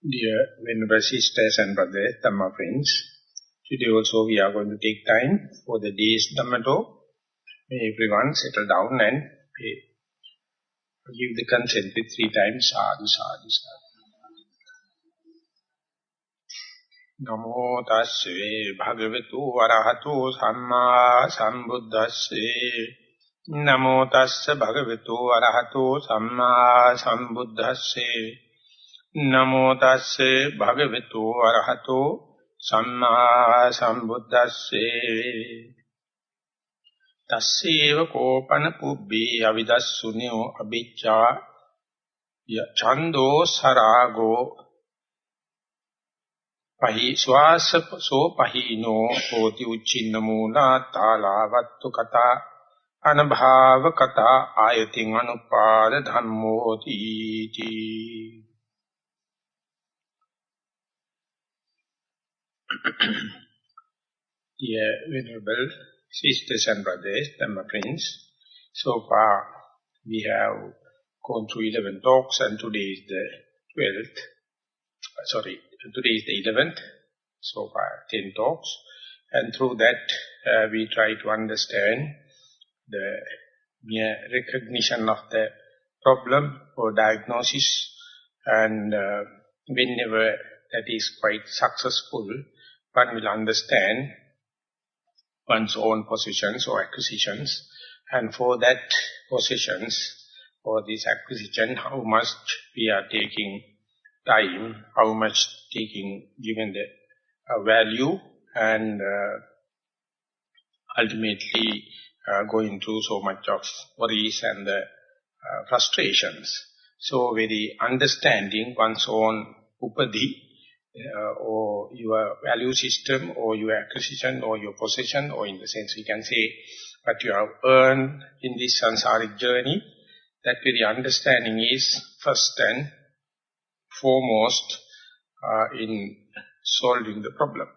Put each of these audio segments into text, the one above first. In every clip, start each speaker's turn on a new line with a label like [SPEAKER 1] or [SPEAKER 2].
[SPEAKER 1] Dear Venerable Sisters and Brothers, Dhamma friends, today also we are going to take time for the day's Dhamma talk. May everyone settle down and give the consent with 3 times sadhu, sadhu, sadhu. Namo tasse bhagavatu arahato samma sambuddhasse. Namo tasse bhagavatu arahato samma sambuddhasse. Namo tasse bhagavatu arahato samma sambuddhasse. Tasseva kopana pubbhi avidassunyo abhicca chando sarago pahi swasa so pahino hoti uchchinnamula talavattu kata anabhava kata ayating anupada dhammo ti. Dear Venerable Sisters and Brothers, Dhamma friends, so far we have gone through 11 talks and today is the 12th, today is the 11th, so far 10 talks, and through that we try to understand the mere recognition of the problem or diagnosis, and whenever that is quite successful, one will understand one's own positions or acquisitions, and for that positions or this acquisition, how much we are taking time, how much given the value, and ultimately going through so much of worries and frustrations. So very understanding one's own upadhi, or your value system, or your acquisition, or your possession, or in the sense we can say what you have earned in this samsaric journey, that very understanding is first and foremost in solving the problem.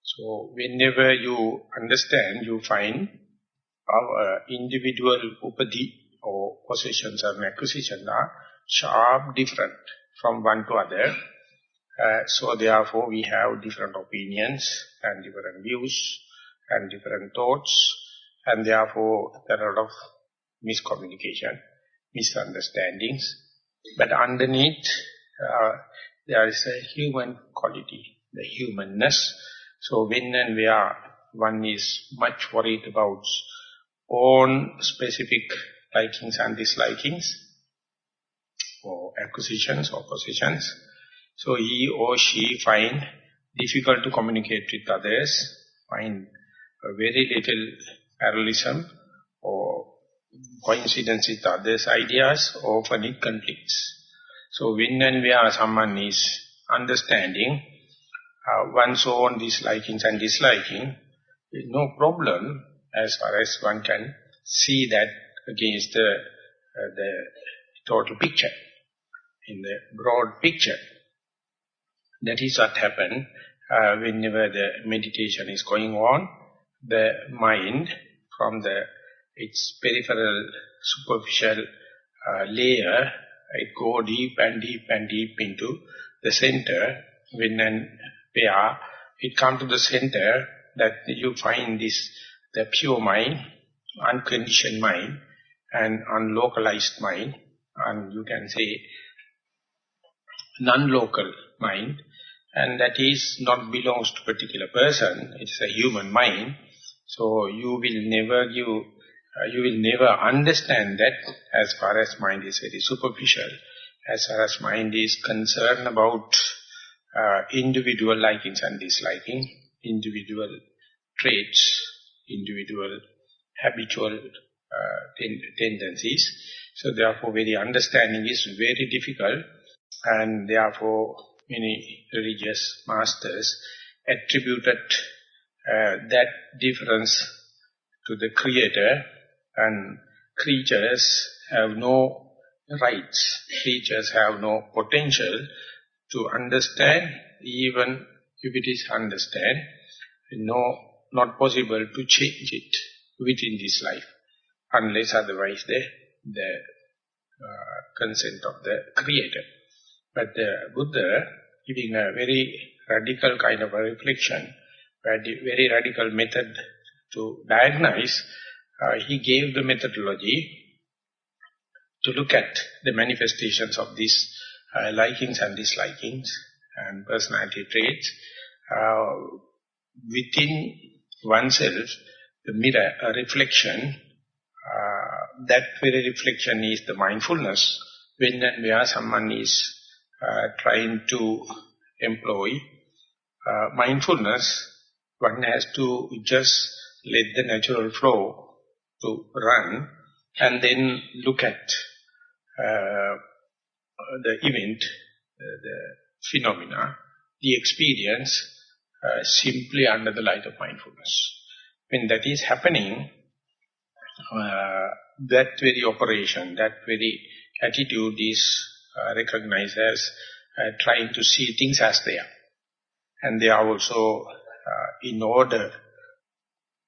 [SPEAKER 1] So whenever you understand, you find our individual upadhi or possessions and acquisition are sharp different from one to other. So therefore we have different opinions and different views and different thoughts, and therefore there are a lot of miscommunication, misunderstandings. But underneath there is a human quality, the humanness. So when and where one is much worried about own specific likings and dislikings, or acquisitions or possessions, so he or she find difficult to communicate with others, find very little parallelism or coincidence with others' ideas, often it conflicts. So when and where someone is understanding one's own dislikings and disliking, there is no problem as far as one can see that against the total picture, in the broad picture. That is what happens whenever the meditation is going on. The mind, from its peripheral, superficial layer, it goes deep and deep and deep into the center. When and where it comes to the center, that you find the pure mind, unconditioned mind, and unlocalized mind, and you can say non-local mind, and that is not belongs to a particular person. It's a human mind. So you will never understand that as far as mind is very superficial, as far as mind is concerned about individual likings and disliking, individual traits, individual habitual tendencies. So therefore very understanding is very difficult, and therefore many religious masters attributed that difference to the Creator, and creatures have no rights, creatures have no potential to understand, even if it is understand, not possible to change it within this life, unless otherwise the consent of the Creator. But the Buddha, giving a very radical kind of a reflection, very radical method to diagnose, he gave the methodology to look at the manifestations of these likings and dislikings and personality traits within oneself, the mirror, a reflection. That very reflection is the mindfulness. When and where someone is trying to employ mindfulness, one has to just let the natural flow to run and then look at the event, the phenomena, the experience simply under the light of mindfulness. When that is happening, that very operation, that very attitude is recognized as trying to see things as they are. And they are also, in order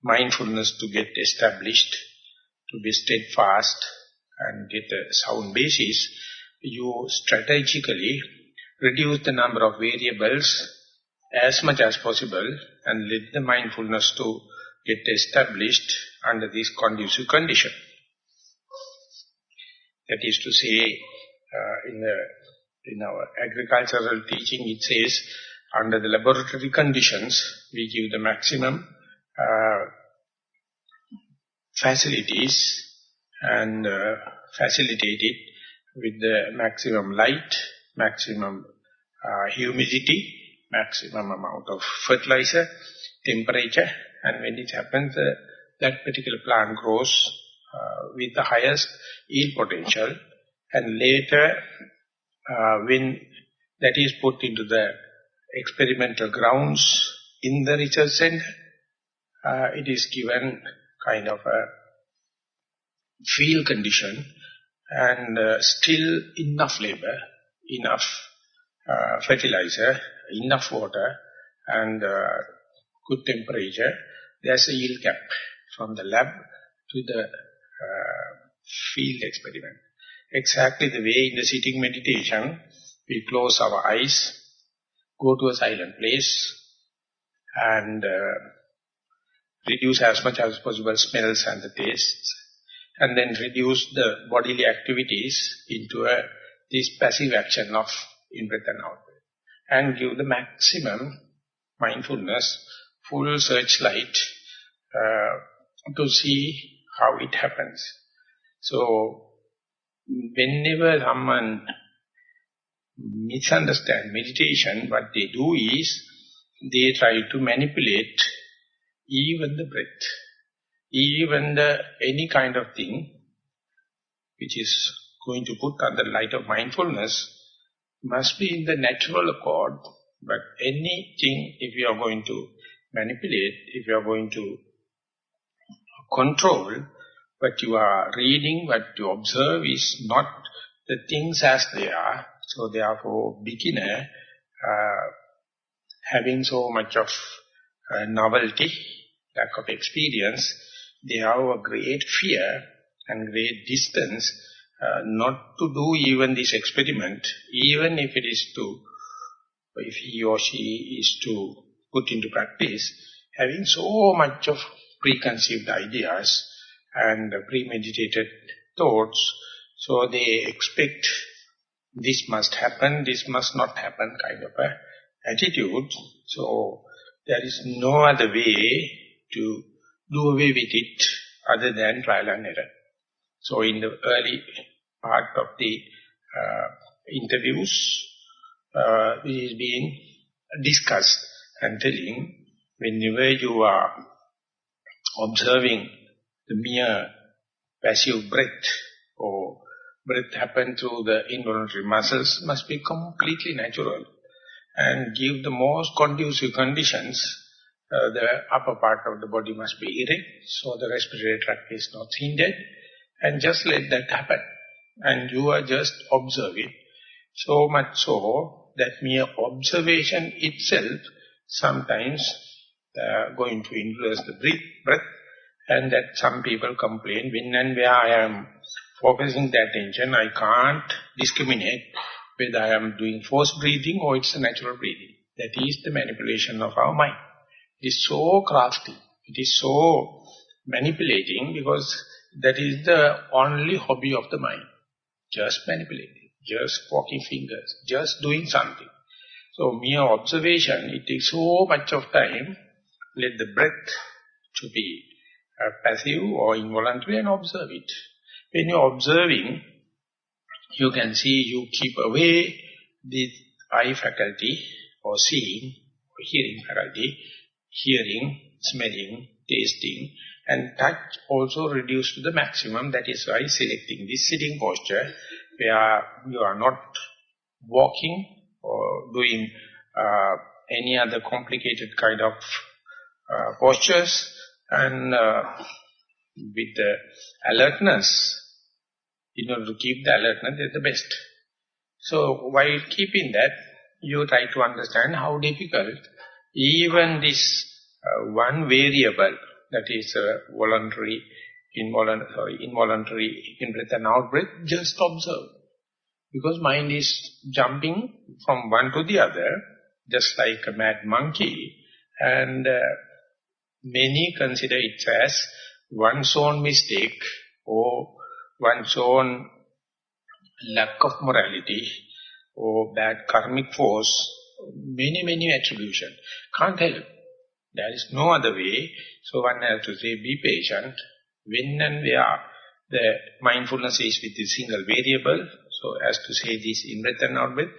[SPEAKER 1] mindfulness to get established, to be steadfast and get a sound basis, you strategically reduce the number of variables as much as possible and let the mindfulness to get established under this conducive condition. That is to say, in our agricultural teaching, it says, under the laboratory conditions, we give the maximum facilities and facilitate it with the maximum light, maximum humidity, maximum amount of fertilizer, temperature, and when it happens, that particular plant grows with the highest yield potential, and later when that is put into the experimental grounds in the research center, it is given kind of a field condition and still enough labor, enough fertilizer, enough water and good temperature. There's a yield cap from the lab to the field experiment. Exactly the way in the sitting meditation, we close our eyes, go to a silent place and reduce as much as possible smells and the tastes, and then reduce the bodily activities into this passive action of in-breath and out-breath, and give the maximum mindfulness, full searchlight to see how it happens. So, whenever someone misunderstands meditation, what they do is, they try to manipulate even the breath, even any kind of thing which is going to put under the light of mindfulness must be in the natural accord. But anything, if you are going to manipulate, if you are going to control, what you are reading, what you observe is not the things as they are. So therefore, beginner, having so much of novelty, lack of experience, they have a great fear and great distance not to do even this experiment, even if it is to, if he or she is to put into practice, having so much of preconceived ideas and premeditated thoughts, so they expect this must happen, this must not happen kind of a attitude. So there is no other way to do away with it other than trial and error. So in the early part of the interviews, this is being discussed and telling, whenever you are observing the mere passive breath or breath happen through the involuntary muscles, must be completely natural and give the most conducive conditions. The upper part of the body must be erect, so the respiratory tract is not hindered, and just let that happen. And you are just observing. So much so that mere observation itself sometimes going to influence the breath, and that some people complain, when and where I am focusing the attention, I can't discriminate whether I am doing forced breathing or it's a natural breathing. That is the manipulation of our mind. It is so crafty. It is so manipulating because that is the only hobby of the mind. Just manipulating, just poking fingers, just doing something. So mere observation, it takes so much of time. Let the breath to be passive or involuntary and observe it. When you're observing, you can see you keep away the eye faculty or seeing or hearing faculty, hearing, smelling, tasting, and touch also reduced to the maximum. That is why selecting this sitting posture where you are not walking or doing any other complicated kind of postures, and with the alertness, in order to keep the alertness, is the best. So while keeping that, you try to understand how difficult even this one variable, that is voluntary, involuntary in-breath and out-breath, just observe. Because mind is jumping from one to the other, just like a mad monkey, and many consider it as one's own mistake or one's own lack of morality or bad karmic force, many attribution. Can't help. There is no other way. So one has to say, be patient. When and where the mindfulness is with a single variable, so as to say this in-breath and out-breath,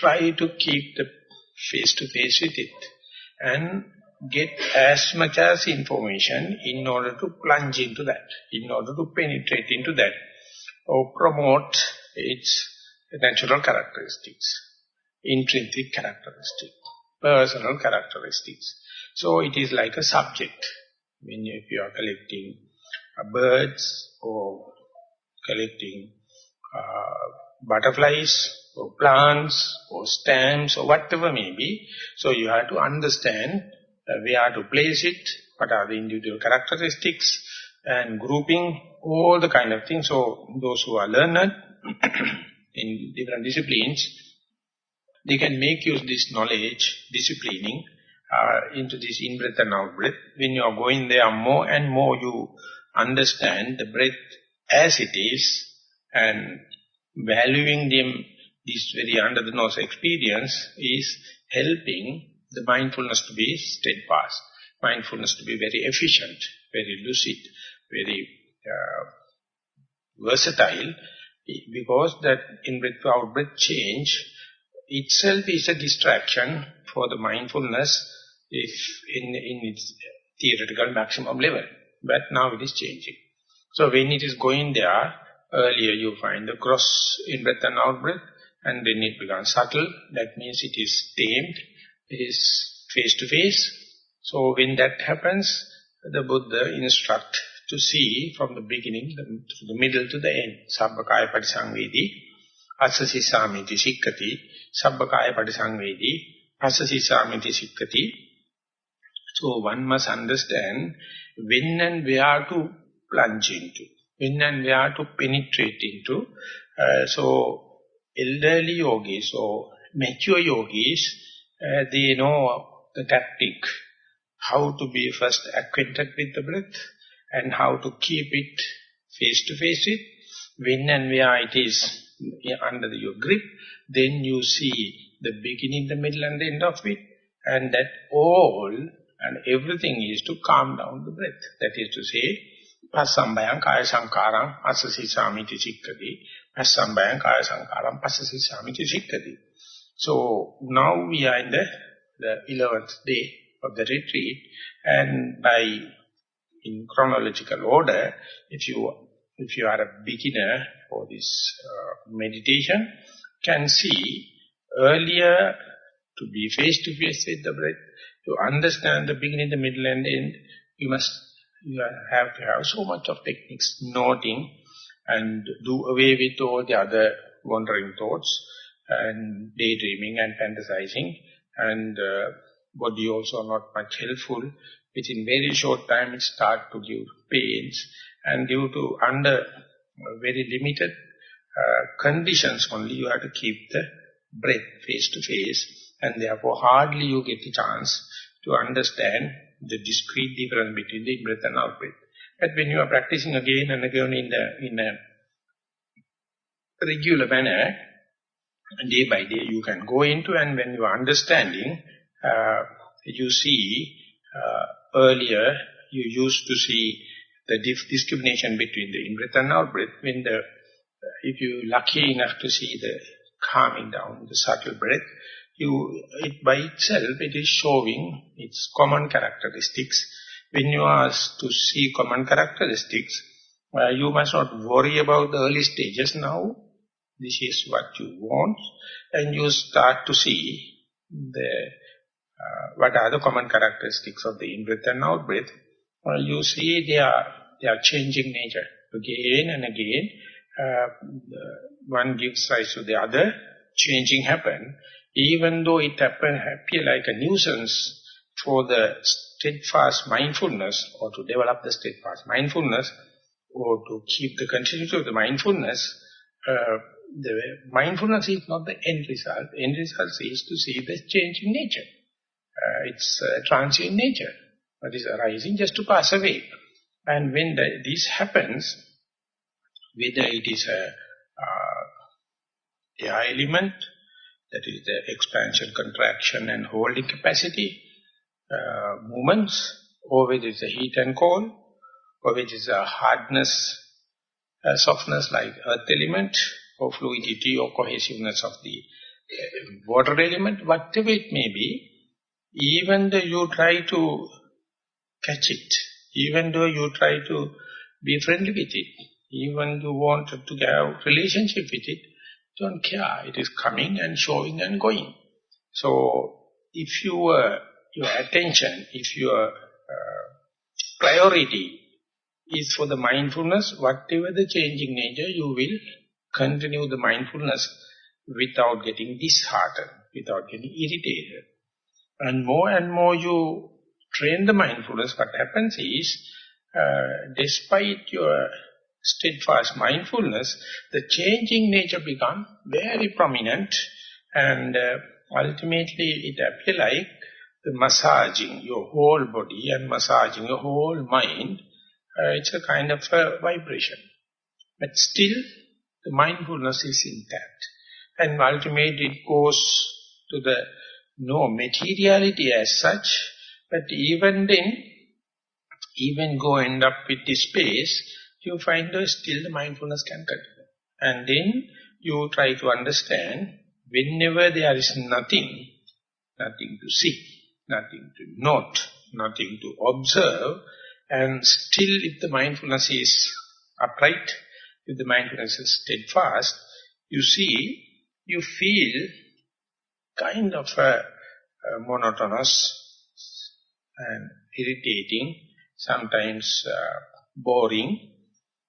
[SPEAKER 1] try to keep the face-to-face with it and get as much as information in order to plunge into that, in order to penetrate into that, or promote its natural characteristics, intrinsic characteristics, personal characteristics. So it is like a subject. When if you are collecting birds or collecting butterflies or plants or stamps or whatever may be, so you have to understand where to place it, what are the individual characteristics, and grouping, all the kind of things. So those who are learned in different disciplines, they can make use this knowledge, disciplining into this in-breath and out-breath. When you are going there, more and more you understand the breath as it is, and valuing them, this very under-the-nose experience is helping the mindfulness to be steadfast, mindfulness to be very efficient, very lucid, very versatile, because that in-breath to out-breath change itself is a distraction for the mindfulness if in its theoretical maximum level. But now it is changing. So when it is going there, earlier you find the gross in-breath and out-breath, and then it becomes subtle. That means it is tamed, it is face-to-face. So when that happens, the Buddha instructs to see from the beginning to the middle to the end. Sabbakaya patisangvedi, asasi samiti sikkati, sabbakaya patisangvedi, asasi samiti sikkati. So one must understand when and where to plunge into, when and where to penetrate into. So elderly yogis or mature yogis, they know the tactic, how to be first acquainted with the breath and how to keep it face-to-face with. When and where it is under your grip, then you see the beginning, the middle and the end of it. And that all and everything is to calm down the breath. That is to say, Passambayang kaya sankarang asasi samiti sikkati. Passambayang kaya sankarang pasasi samiti sikkati. So now we are in the 11th day of the retreat, and in chronological order, if you are a beginner for this meditation, can see earlier to be face-to-face with the breath, to understand the beginning, the middle and end, you have to have so much of techniques, noting and do away with all the other wandering thoughts and daydreaming and fantasizing, and body also not much helpful. Within very short time it starts to give pains, and due to very limited conditions only, you have to keep the breath face to face, and therefore hardly you get the chance to understand the discrete difference between the in-breath and out-breath. But when you are practicing again and again in a regular manner, day by day you can go into, and when you are understanding, you see, earlier you used to see the discrimination between the in-breath and out-breath. When if you are lucky enough to see the calming down, the subtle breath, it by itself, it is showing its common characteristics. When you are to see common characteristics, you must not worry about the early stages now. This is what you want, and you start to see what are the common characteristics of the in-breath and out-breath. You see they are changing nature again and again. One gives rise to the other, changing happen. Even though it appear like a nuisance for the steadfast mindfulness, or to develop the steadfast mindfulness, or to keep the continuity of the mindfulness, the mindfulness is not the end result. The end result is to see the changing nature. It's transient nature. What is arising just to pass away. And when this happens, whether it is a air element, that is the expansion, contraction and holding capacity, movements, or whether it's a heat and cold, or whether it's a hardness, softness like earth element, or fluidity or cohesiveness of the water element, whatever it may be, even though you try to catch it, even though you try to be friendly with it, even you want to have relationship with it, don't care. It is coming and showing and going. So, if your attention, if your priority is for the mindfulness, whatever the changing nature, you will continue the mindfulness without getting disheartened, without getting irritated. And more you train the mindfulness, what happens is, despite your steadfast mindfulness, the changing nature becomes very prominent, and ultimately it appears like the massaging your whole body and massaging your whole mind. It's a kind of a vibration. But still, the mindfulness is intact. And ultimately it goes to the no materiality as such, but even then, even go end up with this space, you find that still the mindfulness can continue. And then you try to understand, whenever there is nothing to see, nothing to note, nothing to observe, and still if the mindfulness is upright, if the mindfulness is steadfast, you see, you feel kind of monotonous and irritating, sometimes boring,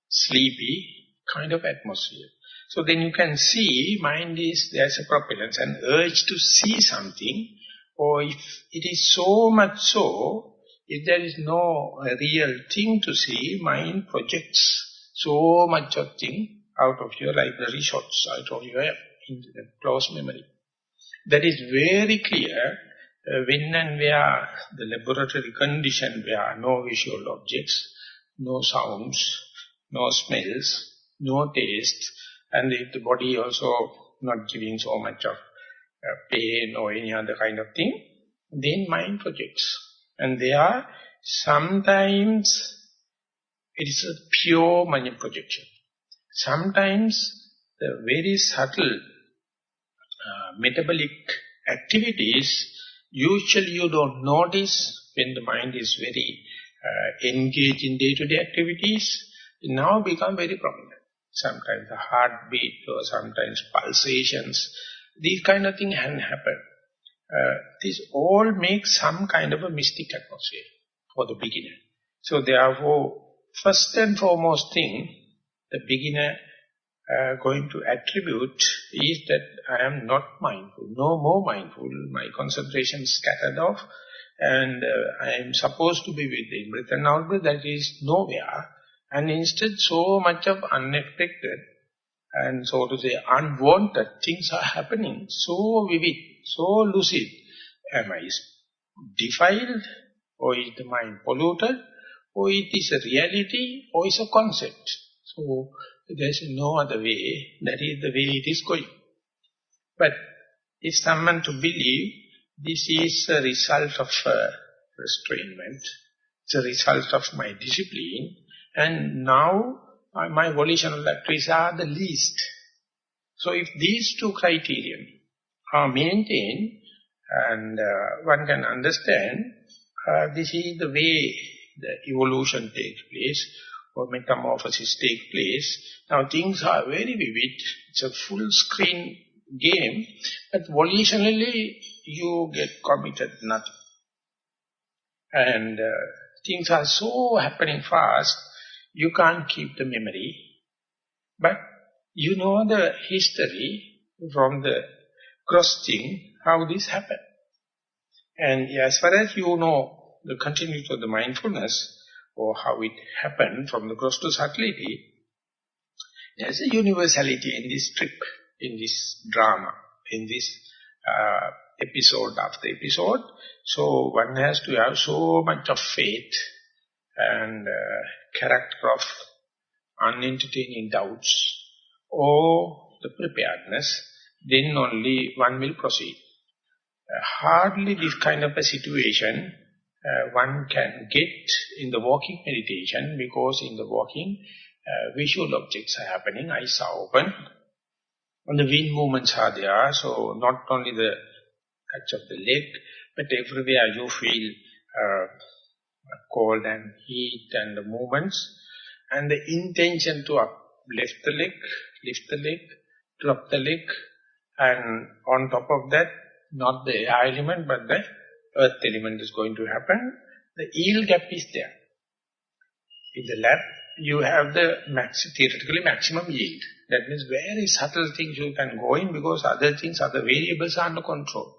[SPEAKER 1] sleepy kind of atmosphere. So then you can see mind is, there's a propellence, an urge to see something, or if it is so much so, if there is no real thing to see, mind projects so much of thing out of your library shots, out of your close memory. That is very clear when and where the laboratory condition, where no visual objects, no sounds, no smells, no taste, and if the body also not giving so much of pain or any other kind of thing, then mind projects. And there sometimes it is a pure mind projection. Sometimes the very subtle metabolic activities, usually you don't notice when the mind is very engaged in day-to-day activities, now become very prominent. Sometimes the heartbeat or sometimes pulsations, these kind of things can happen. This all makes some kind of a mystic atmosphere for the beginner. So therefore, first and foremost thing, the beginner going to attribute is that I am not mindful, no more mindful, my concentration is scattered off, and I am supposed to be with the in-breath and out-breath, that is nowhere, and instead so much of unexpected and so to say unwanted things are happening, so vivid, so lucid. Am I defiled, or is the mind polluted, or it is a reality, or is a concept? So there is no other way. That is the way it is going. But if someone to believe this is a result of restrainment, it's a result of my discipline, and now my volitional activities are the least. So if these two criteria are maintained, and one can understand this is the way the evolution takes place, or metamorphosis takes place. Now things are very vivid, it's a full screen game, but volitionally you get committed nothing. And things are so happening fast, you can't keep the memory. But you know the history from the cross thing, how this happened. And as far as you know the continuity of the mindfulness, or how it happened from the gross to subtlety, there's a universality in this trip, in this drama, in this episode after episode. So one has to have so much of faith and character of unentertaining doubts, or the preparedness, then only one will proceed. Hardly this kind of a situation one can get in the walking meditation, because in the walking visual objects are happening, eyes are open, and the wind movements are there, so not only the touch of the leg, but everywhere you feel cold and heat and the movements, and the intention to lift the leg, drop the leg, and on top of that, not the air element, but the earth element is going to happen. The yield gap is there. In the lab, you have the theoretically maximum yield. That means very subtle things you can go in, because other things, other variables are under control.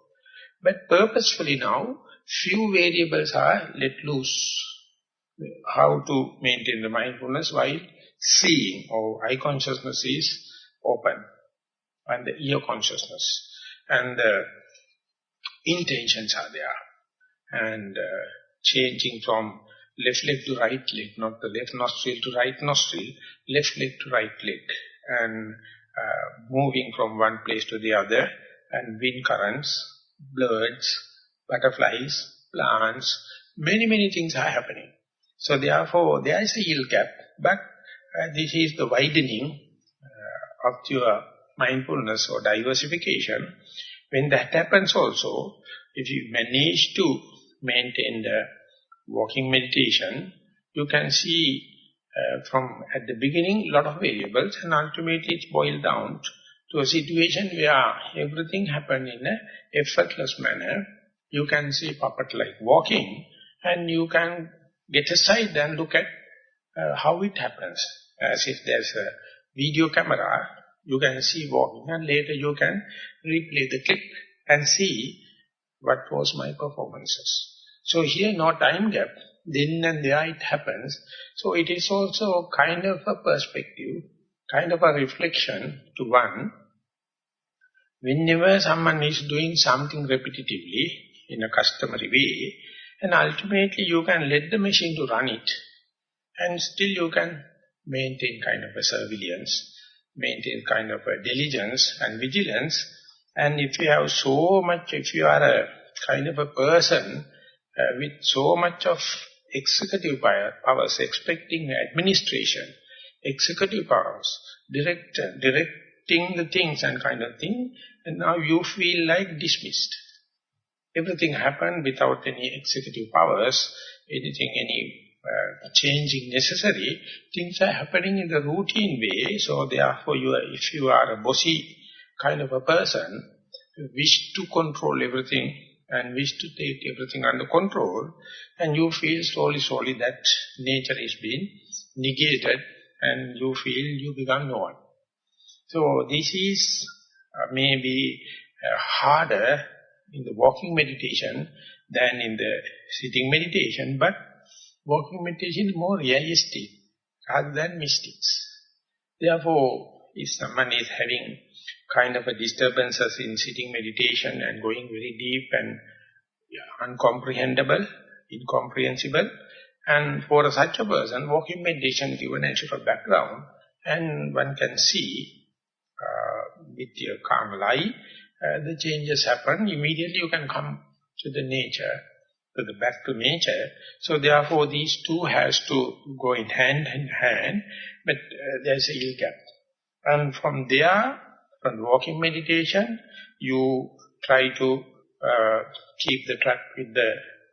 [SPEAKER 1] But purposefully now, few variables are let loose. How to maintain the mindfulness while seeing, or eye consciousness is open, and the ear consciousness, and the intentions are there, and changing from left leg to right leg, not the left nostril to right nostril, left leg to right leg, and moving from one place to the other, and wind currents, birds, butterflies, plants, many things are happening. So therefore there is a yield gap, but this is the widening of your mindfulness or diversification. When that happens also, if you manage to maintain the walking meditation, you can see from at the beginning a lot of variables, and ultimately it boils down to a situation where everything happens in an effortless manner. You can see puppet like walking, and you can get aside and look at how it happens. As if there's a video camera, you can see walking, and later you can replay the clip and see what was my performances. So here no time gap, then and there it happens. So it is also kind of a perspective, kind of a reflection to one. Whenever someone is doing something repetitively in a customary way, and ultimately you can let the machine to run it, and still you can maintain kind of a surveillance, maintain kind of a diligence and vigilance. And if you have so much, if you are a kind of a person with so much of executive powers, expecting administration, executive powers, directing the things and kind of thing, and now you feel like dismissed. Everything happened without any executive powers, any changing necessary. Things are happening in the routine way, so therefore if you are a bossy kind of a person, wish to control everything and wish to take everything under control, and you feel slowly that nature is being negated, and you feel you become no one. So this is maybe harder in the walking meditation than in the sitting meditation, but walking meditation is more realistic rather than mystics. Therefore, if someone is having kind of a disturbances in sitting meditation and going very deep and incomprehensible, and for such a person, walking meditation give a natural background, and one can see with your calm eye, the changes happen. Immediately you can come to the nature, back to nature. So therefore these two has to go in hand, but there's a little gap. And from there, from the walking meditation, you try to keep the track with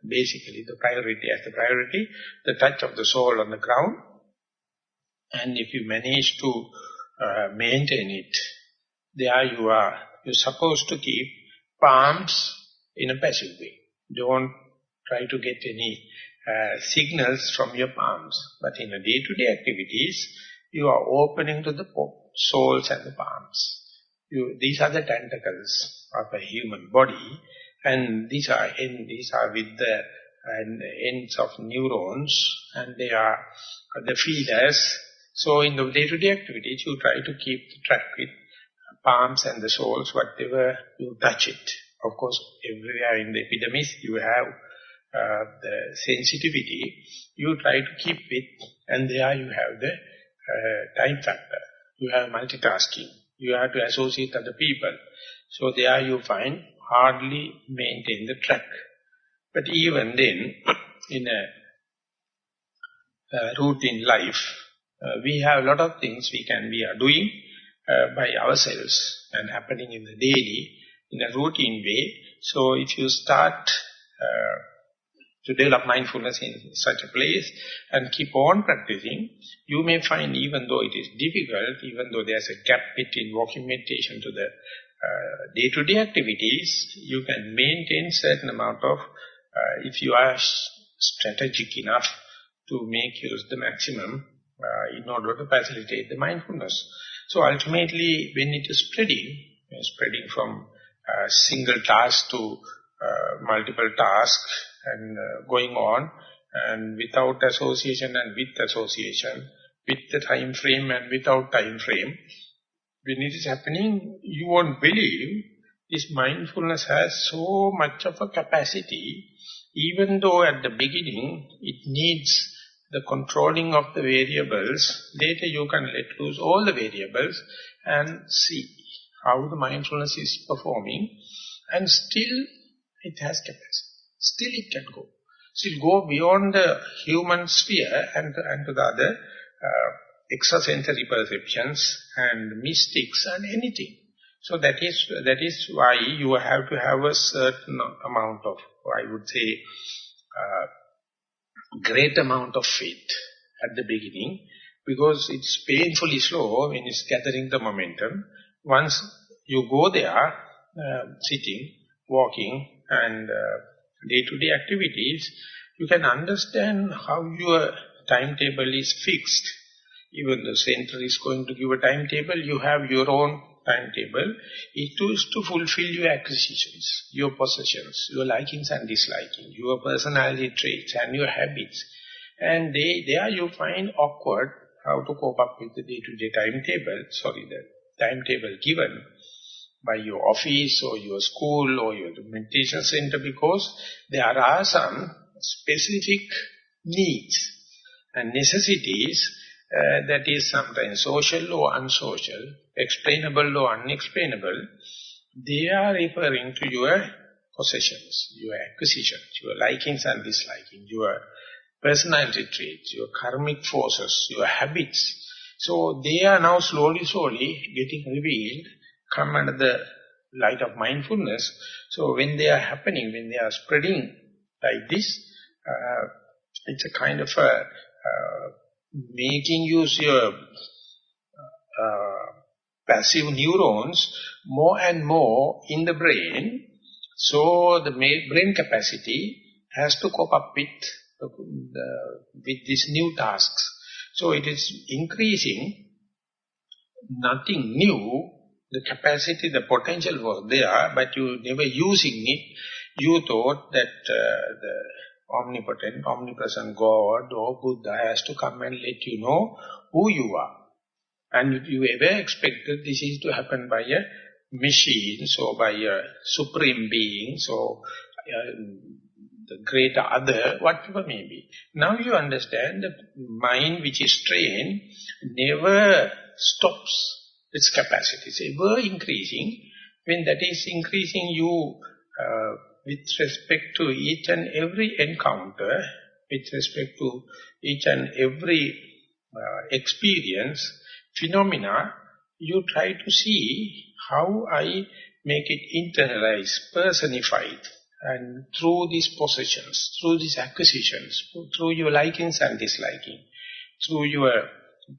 [SPEAKER 1] basically the priority, the touch of the soul on the ground. And if you manage to maintain it, there you're supposed to keep palms in a passive way. Don't try to get any signals from your palms. But in the day-to-day activities, you are opening to the soles and the palms. These are the tentacles of a human body, and these are with the ends of neurons, and they are the feelers. So in the day-to-day activities, you try to keep the track with palms and the soles, whatever you touch it. Of course, everywhere in the epidermis, you have the sensitivity. You try to keep it, and there you have the time factor. You have multitasking. You have to associate other people. So there you find hardly maintain the track. But even then, in a routine life, we have a lot of things we are doing by ourselves and happening in the daily, in a routine way. So if you start to develop mindfulness in such a place and keep on practicing, you may find, even though it is difficult, even though there's a gap between walking meditation to the day-to-day activities, you can maintain certain amount of, if you are strategic enough to make use the maximum in order to facilitate the mindfulness. So ultimately, when it is spreading from single task to multiple tasks and going on, and without association and with association, with the time frame and without time frame, when it is happening, you won't believe this mindfulness has so much of a capacity, even though at the beginning it needs the controlling of the variables. Later you can let loose all the variables and see how the mindfulness is performing, and still it has capacity. Still it can go. Still go beyond the human sphere and to the other extrasensory perceptions and mystics and anything. So that is why you have to have a certain amount of, I would say, great amount of faith at the beginning, because it's painfully slow when it's gathering the momentum. Once you go there, sitting, walking, and day-to-day activities, you can understand how your timetable is fixed. Even the center is going to give a timetable, you have your own timetable. It is to fulfill your acquisitions, your possessions, your likings and dislikings, your personality traits and your habits. And there you find awkward how to cope up with the day-to-day timetable, the timetable given by your office or your school or your meditation center, because there are some specific needs and necessities that is sometimes social or unsocial, explainable or unexplainable. They are referring to your possessions, your acquisitions, your likings and dislikings, your personality traits, your karmic forces, your habits. So they are now slowly getting revealed, come under the light of mindfulness. So when they are happening, when they are spreading like this, it's a kind of a making use your passive neurons more and more in the brain. So the brain capacity has to cope up with these new tasks. So it is increasing, nothing new. The capacity, the potential was there, but you never using it. You thought that the omnipotent, omnipresent God or Buddha has to come and let you know who you are. And you ever expected this is to happen by a machine, or by a supreme being, or the greater other, whatever may be. Now you understand the mind which is trained never stops its capacity. It's ever increasing. When that is increasing, you, with respect to each and every encounter, with respect to each and every experience, phenomena, you try to see how I make it internalized, personified, and through these possessions, through these acquisitions, through your likings and disliking, through your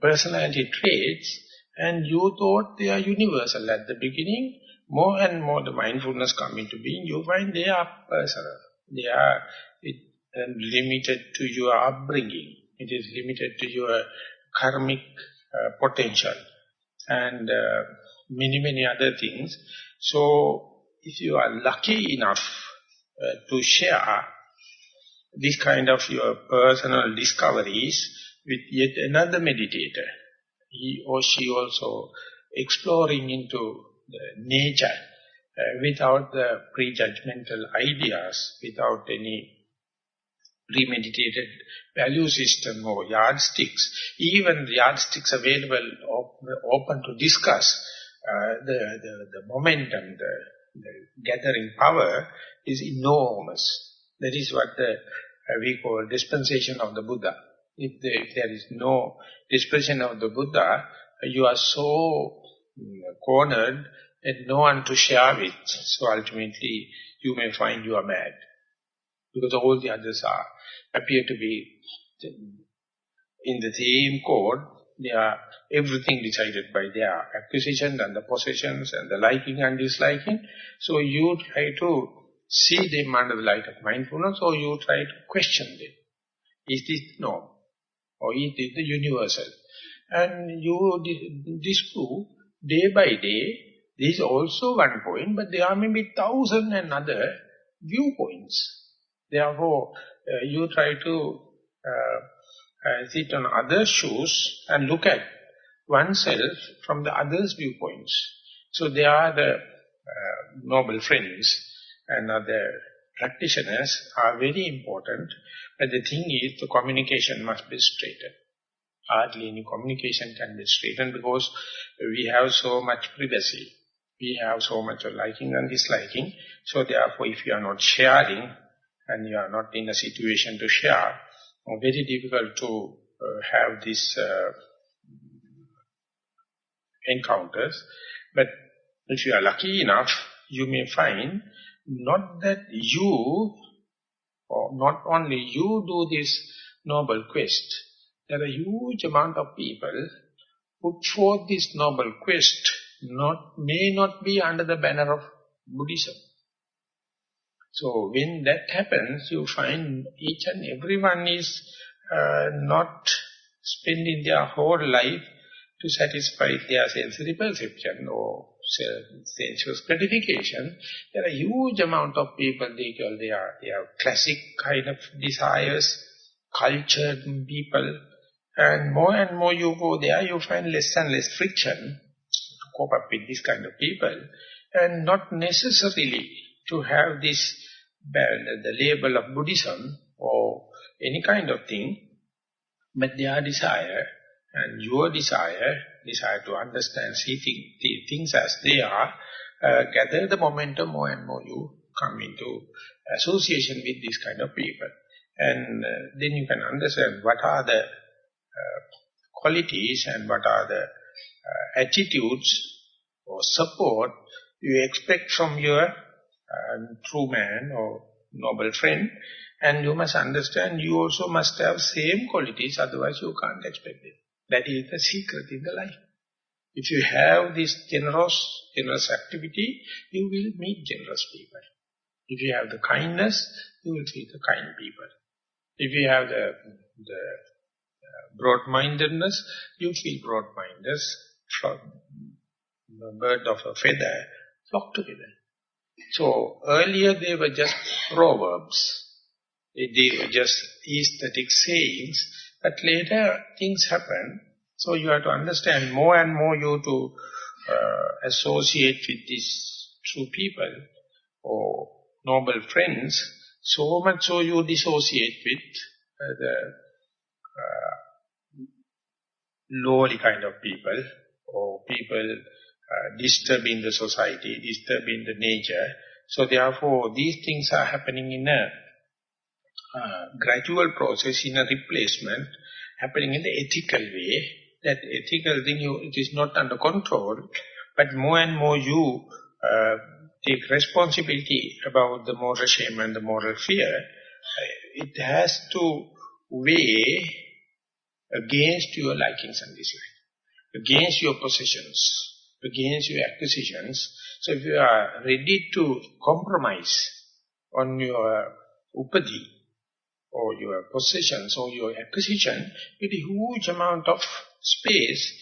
[SPEAKER 1] personality traits, and you thought they are universal at the beginning. More and more the mindfulness come into being, you find they are personal. They are limited to your upbringing. It is limited to your karmic potential and many other things. So if you are lucky enough to share this kind of your personal discoveries with yet another meditator, he or she also exploring into the nature without the prejudgmental ideas, without any premeditated value system or yardsticks, even the yardsticks available open to discuss, the momentum, the gathering power is enormous. That is what we call dispensation of the Buddha. If there is no dispensation of the Buddha, you are so cornered and no one to share with. So ultimately you may find you are mad. Because all the others appear to be in the same code. They are everything decided by their acquisition and the possessions and the liking and disliking. So you try to see them under the light of mindfulness, or you try to question them. Is this norm? Or is this the universal? And you disprove day by day. This is also one point, but there are maybe 1,000 and other viewpoints. Therefore, you try to sit on others' shoes and look at oneself from the other's viewpoints. So they are the noble friends and other practitioners are very important. But the thing is, the communication must be straightened. Hardly any communication can be straightened because we have so much privacy. We have so much of liking and disliking. So therefore, if you are not sharing, and you are not in a situation to share, very difficult to have these encounters. But if you are lucky enough, you may find not that you, or not only you do this noble quest, there are a huge amount of people put forth this noble quest, may not be under the banner of Buddhism. So when that happens, you find each and everyone is not spending their whole life to satisfy their sensory perception or sensuous gratification. There are a huge amount of people, they are classic kind of desires, cultured people, and more you go there, you find less and less friction to cope up with this kind of people, and not necessarily to have this, the label of Buddhism or any kind of thing, but their desire and your desire to understand, see things as they are, gather the momentum more and more you come into association with these kind of people. And then you can understand what are the qualities and what are the attitudes or support you expect from your true man or noble friend, and you must understand you also must have same qualities, otherwise you can't expect it. That is the secret in the life. If you have this generous activity, you will meet generous people. If you have the kindness, you will see the kind people. If you have the broad-mindedness, you feel broad-mindedness. The bird of a feather flock together. So earlier they were just proverbs. They were just aesthetic sayings. But later things happen. So you have to understand more and more you to associate with these true people or noble friends, so much so you dissociate with the lowly kind of people or people disturbing the society, disturbing the nature. So therefore these things are happening in a gradual process, in a replacement, happening in the ethical way. That ethical thing, it is not under control, but more and more you take responsibility about the moral shame and the moral fear. It has to weigh against your likings and dislikes, against your possessions, against your acquisitions. So if you are ready to compromise on your upadi, or your possessions, or your acquisition, with a huge amount of space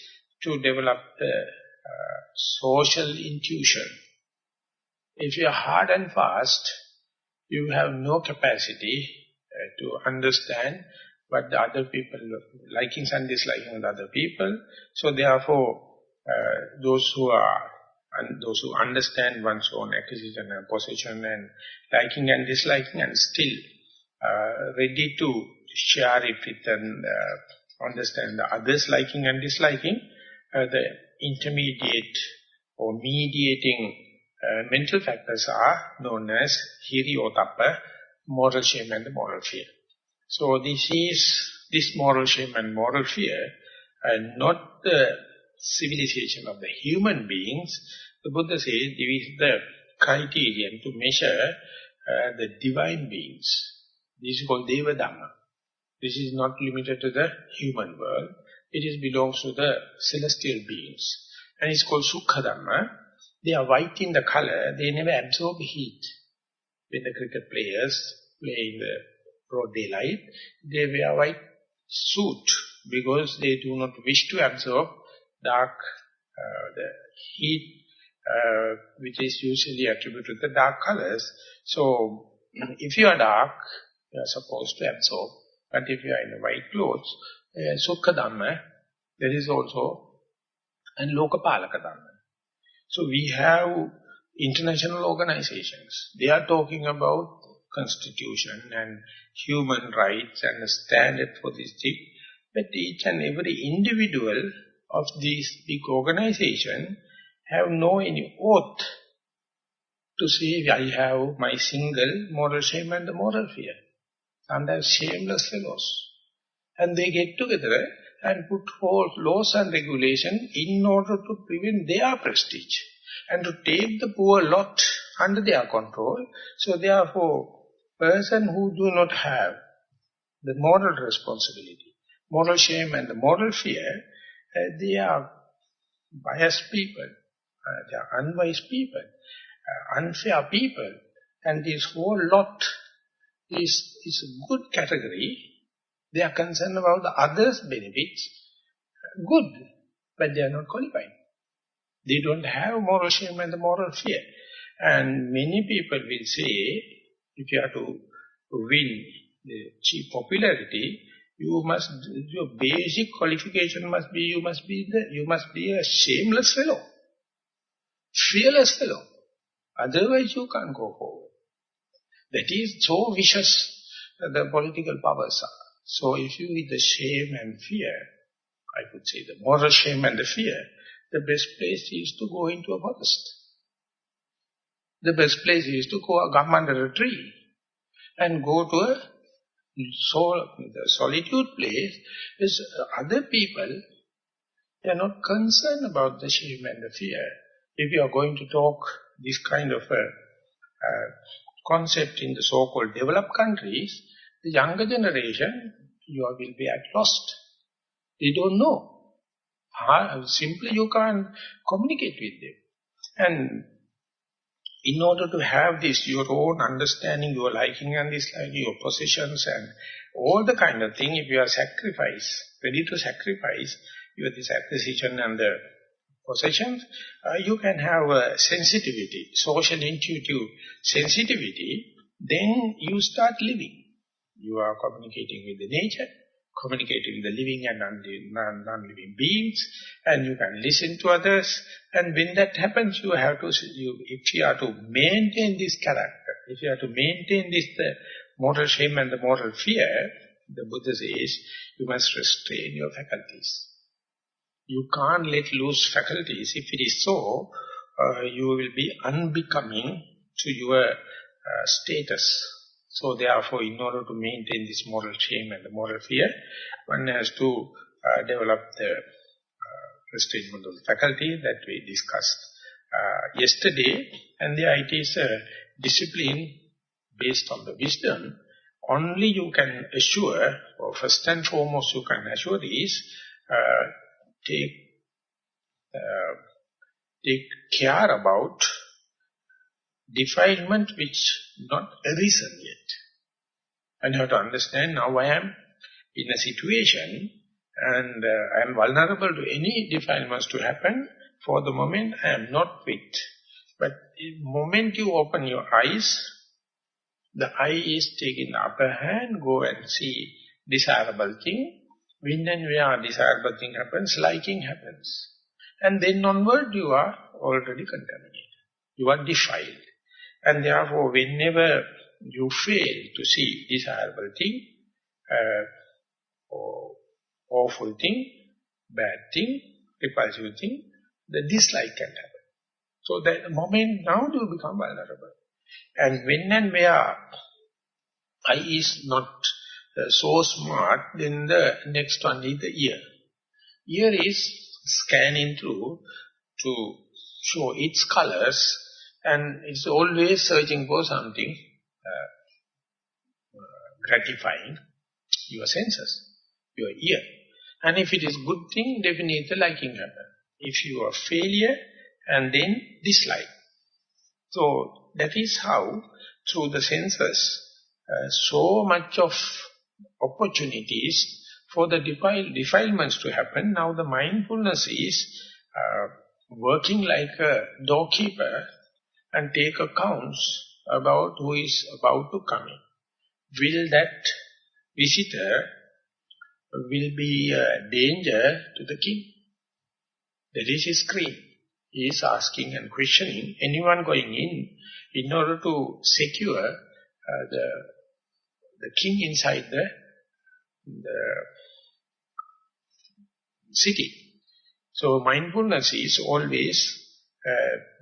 [SPEAKER 1] to develop the social intuition. If you are hard and fast, you have no capacity to understand what the other people, likings and disliking of the other people. So therefore, those who understand one's own acquisition and possession and liking and disliking, and still ready to share it with and understand the others' liking and disliking, the intermediate or mediating mental factors are known as hiri-otappa, moral shame and the moral fear. So this moral shame and moral fear, not the civilization of the human beings. The Buddha says this is the criterion to measure the divine beings. This is called Deva Dhamma. This is not limited to the human world. It belongs to the celestial beings. And it's called Sukha Dhamma. They are white in the color. They never absorb heat. When the cricket players play in the broad daylight, they wear white suit because they do not wish to absorb dark, the heat, which is usually attributed to the dark colors. So, if you are dark, you are supposed to absorb. But if you are in the white clothes, Sukha Dhamma, there is also and Lokapalaka Dhamma. So we have international organizations. They are talking about constitution and human rights and a standard for this thing. But each and every individual of these big organizations have no any oath to say, I have my single moral shame and the moral fear. Sometimes shameless fellows. And they get together and put forth laws and regulations in order to prevent their prestige and to take the poor lot under their control. So therefore, person who do not have the moral responsibility, moral shame and the moral fear, they are biased people, they are unwise people, unfair people, and this whole lot is a good category. They are concerned about the others' benefits, good, but they are not qualified. They don't have moral shame and the moral fear. And many people will say, if you have to win the cheap popularity, your basic qualification must be, you must be a shameless fellow, fearless fellow. Otherwise you can't go forward. That is so vicious, the political powers are. So if you with the shame and fear, I could say the moral shame and the fear, the best place is to go into a forest. The best place is to go come under a tree and go to a solitude place. Is other people, they are not concerned about the shame and the fear. If you are going to talk this kind of a concept in the so-called developed countries, the younger generation, you will be at lost. They don't know. Simply you can't communicate with them. And in order to have this, your own understanding, your liking and disliking, your possessions and all the kind of thing, if you are ready to sacrifice your this acquisition and the possessions, you can have a sensitivity, social intuitive sensitivity, then you start living. You are communicating with the nature, communicate with the living and non-living beings, and you can listen to others. And when that happens, you have to, if you are to maintain this character, if you are to maintain this, the moral shame and the moral fear, the Buddha says, you must restrain your faculties. You can't let loose faculties. If it is so, you will be unbecoming to your status. So therefore, in order to maintain this moral shame and the moral fear, one has to develop the restrainment of the faculty that we discussed yesterday. And there it is a discipline based on the wisdom. Only you can assure, or first and foremost you can assure is, take care about defilement which not arisen yet. And you have to understand, now I am in a situation and I am vulnerable to any defilements to happen. For the moment I am not fit. But the moment you open your eyes, the eye is taking the upper hand, go and see desirable thing. When and where desirable thing happens, liking happens. And then onward you are already contaminated. You are defiled. And therefore whenever you fail to see desirable thing, or awful thing, bad thing, repulsive thing, the dislike can happen. So that moment now you become vulnerable. And when and where eye is not so smart, then the next one is the ear. Ear is scanning through to show its colors, and it's always searching for something gratifying your senses, your ear. And if it is good thing, definitely the liking happen. If you are failure, and then dislike. So that is how, through the senses, so much of opportunities for the defilements to happen. Now the mindfulness is working like a doorkeeper and take accounts about who is about to come in. Will that visitor will be a danger to the king? There is a screen. He is asking and questioning anyone going in order to secure the king inside the city. So mindfulness is always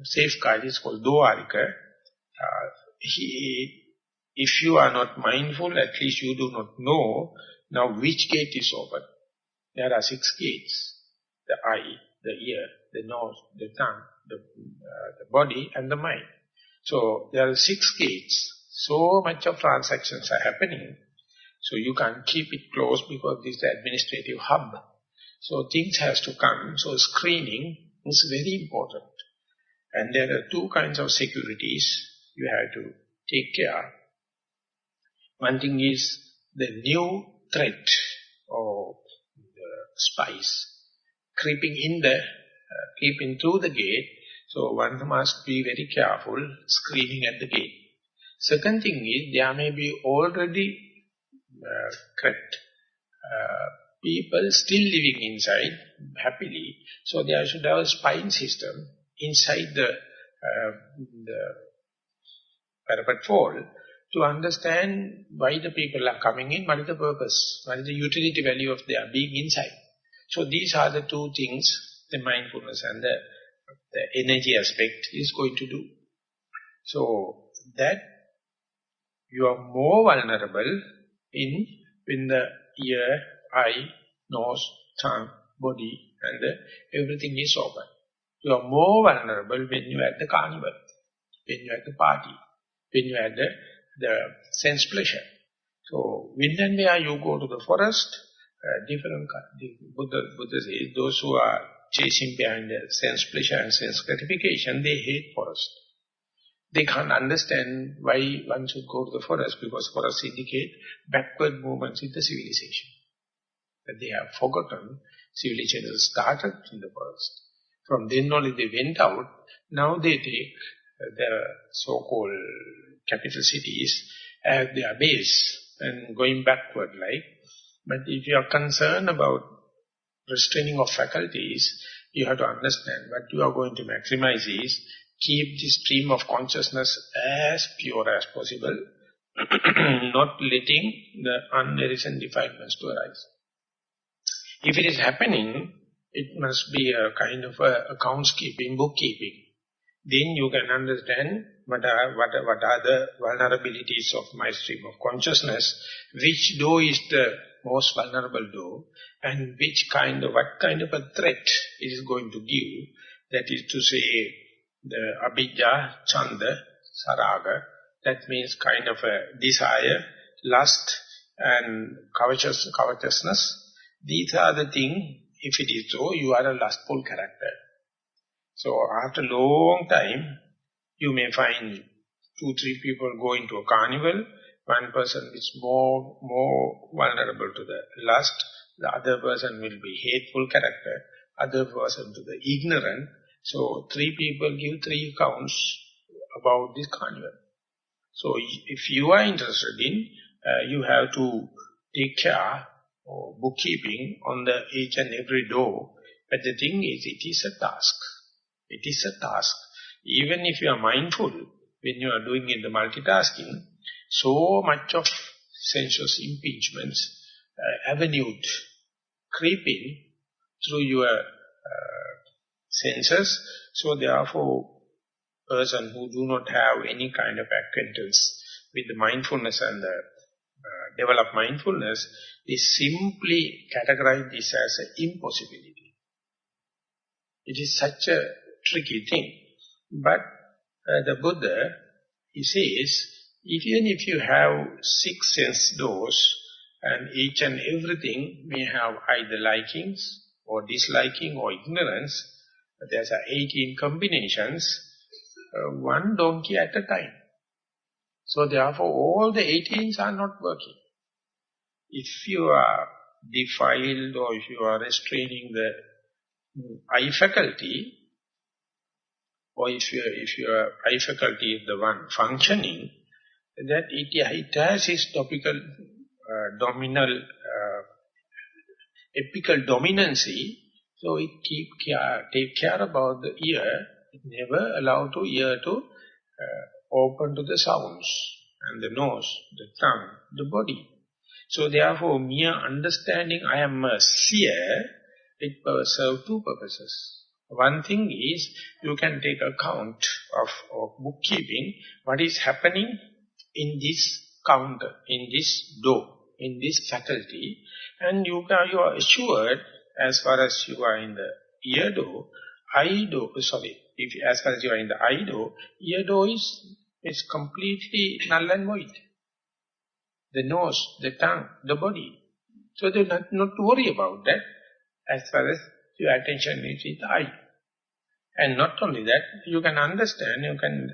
[SPEAKER 1] safeguard, is called Dwarika. If you are not mindful, at least you do not know now which gate is open. There are 6 gates: the eye, the ear, the nose, the tongue, the body and the mind. So there are 6 gates. So much of transactions are happening. So you can't keep it closed because this is the administrative hub. So things has to come. So screening is very important. And there are 2 kinds of securities you have to take care. One thing is the new threat or the spies creeping through the gate. So one must be very careful screening at the gate. Second thing is there may be already crept people still living inside happily. So there should have a spying system inside the parapet wall to understand why the people are coming in, what is the purpose, what is the utility value of their being inside. So these are the 2 things the mindfulness and the energy aspect is going to do. So that you are more vulnerable when the ear, eye, nose, tongue, body and everything is open. You are more vulnerable when you are at the carnival, when you are at the party, when you are at the sense pleasure. So when and where you go to the forest, Buddha says, those who are chasing behind the sense pleasure and sense gratification, they hate forest. They can't understand why one should go to the forest, because forests indicate backward movements in the civilization. That they have forgotten civilization started in the forest. From then only they went out. Now they take the so-called capital cities as their base and going backward like But if you are concerned about restraining of faculties, you have to understand what you are going to maximize is keep the stream of consciousness as pure as possible, not letting the unreasoned defilements to arise. If it is happening, it must be a kind of accounts keeping, bookkeeping. Then you can understand what are the vulnerabilities of my stream of consciousness, which door is the most vulnerable door, and what kind of a threat it is going to give. That is to say, the abhijja, chanda, saraga, that means kind of a desire, lust, and covetousness. These are the things, if it is so, you are a lustful character. So after a long time, you may find 2-3 people go into a carnival. One person is more vulnerable to the lust. The other person will be hateful character. Other person to the ignorant. So 3 people give 3 accounts about this carnival. So if you are interested in, you have to take care or bookkeeping on the each and every door. But the thing is, it is a task. It is a task. Even if you are mindful, when you are doing in the multitasking, so much of sensuous impingements, avenued, creeping through your senses. So therefore, person who do not have any kind of acquaintance with the mindfulness and the develop mindfulness, is simply categorize this as an impossibility. It is such a tricky thing. But the Buddha, he says, even if you have 6 sense doors, and each and everything may have either likings or disliking or ignorance, there's 18 combinations, one donkey at a time. So therefore all the 18s are not working. If you are defiled or if you are restraining the eye faculty, or if your eye faculty is the one functioning, that it has its topical, epical dominancy, so it take care about the ear. It never allow the ear to open to the sounds, and the nose, the tongue, the body. So therefore, mere understanding I am a seer, it serves 2 purposes. One thing is, you can take account of bookkeeping, what is happening in this counter, in this door, in this faculty, and you are assured, as far as you are in the ear door, as far as you are in the eye door, ear door is completely null and void. The nose, the tongue, the body. So do not to worry about that, as far as your attention is in the eye. And not only that, you can understand, you can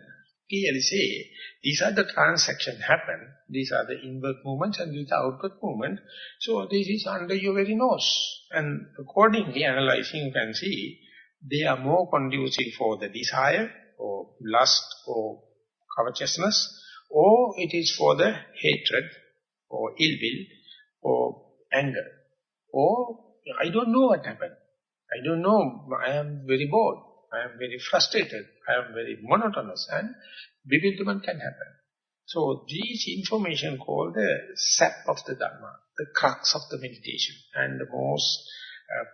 [SPEAKER 1] clearly say, these are the transactions happen, these are the inward movements and these are outward movements. So this is under your very nose. And accordingly, analyzing, you can see, they are more conducive for the desire, or lust, or covetousness, or it is for the hatred, or ill will, or anger. Or, I don't know what happened. I don't know, I am very bored. I am very frustrated, I am very monotonous, and bewilderment can happen. So these information called the sap of the Dhamma, the crux of the meditation, and the most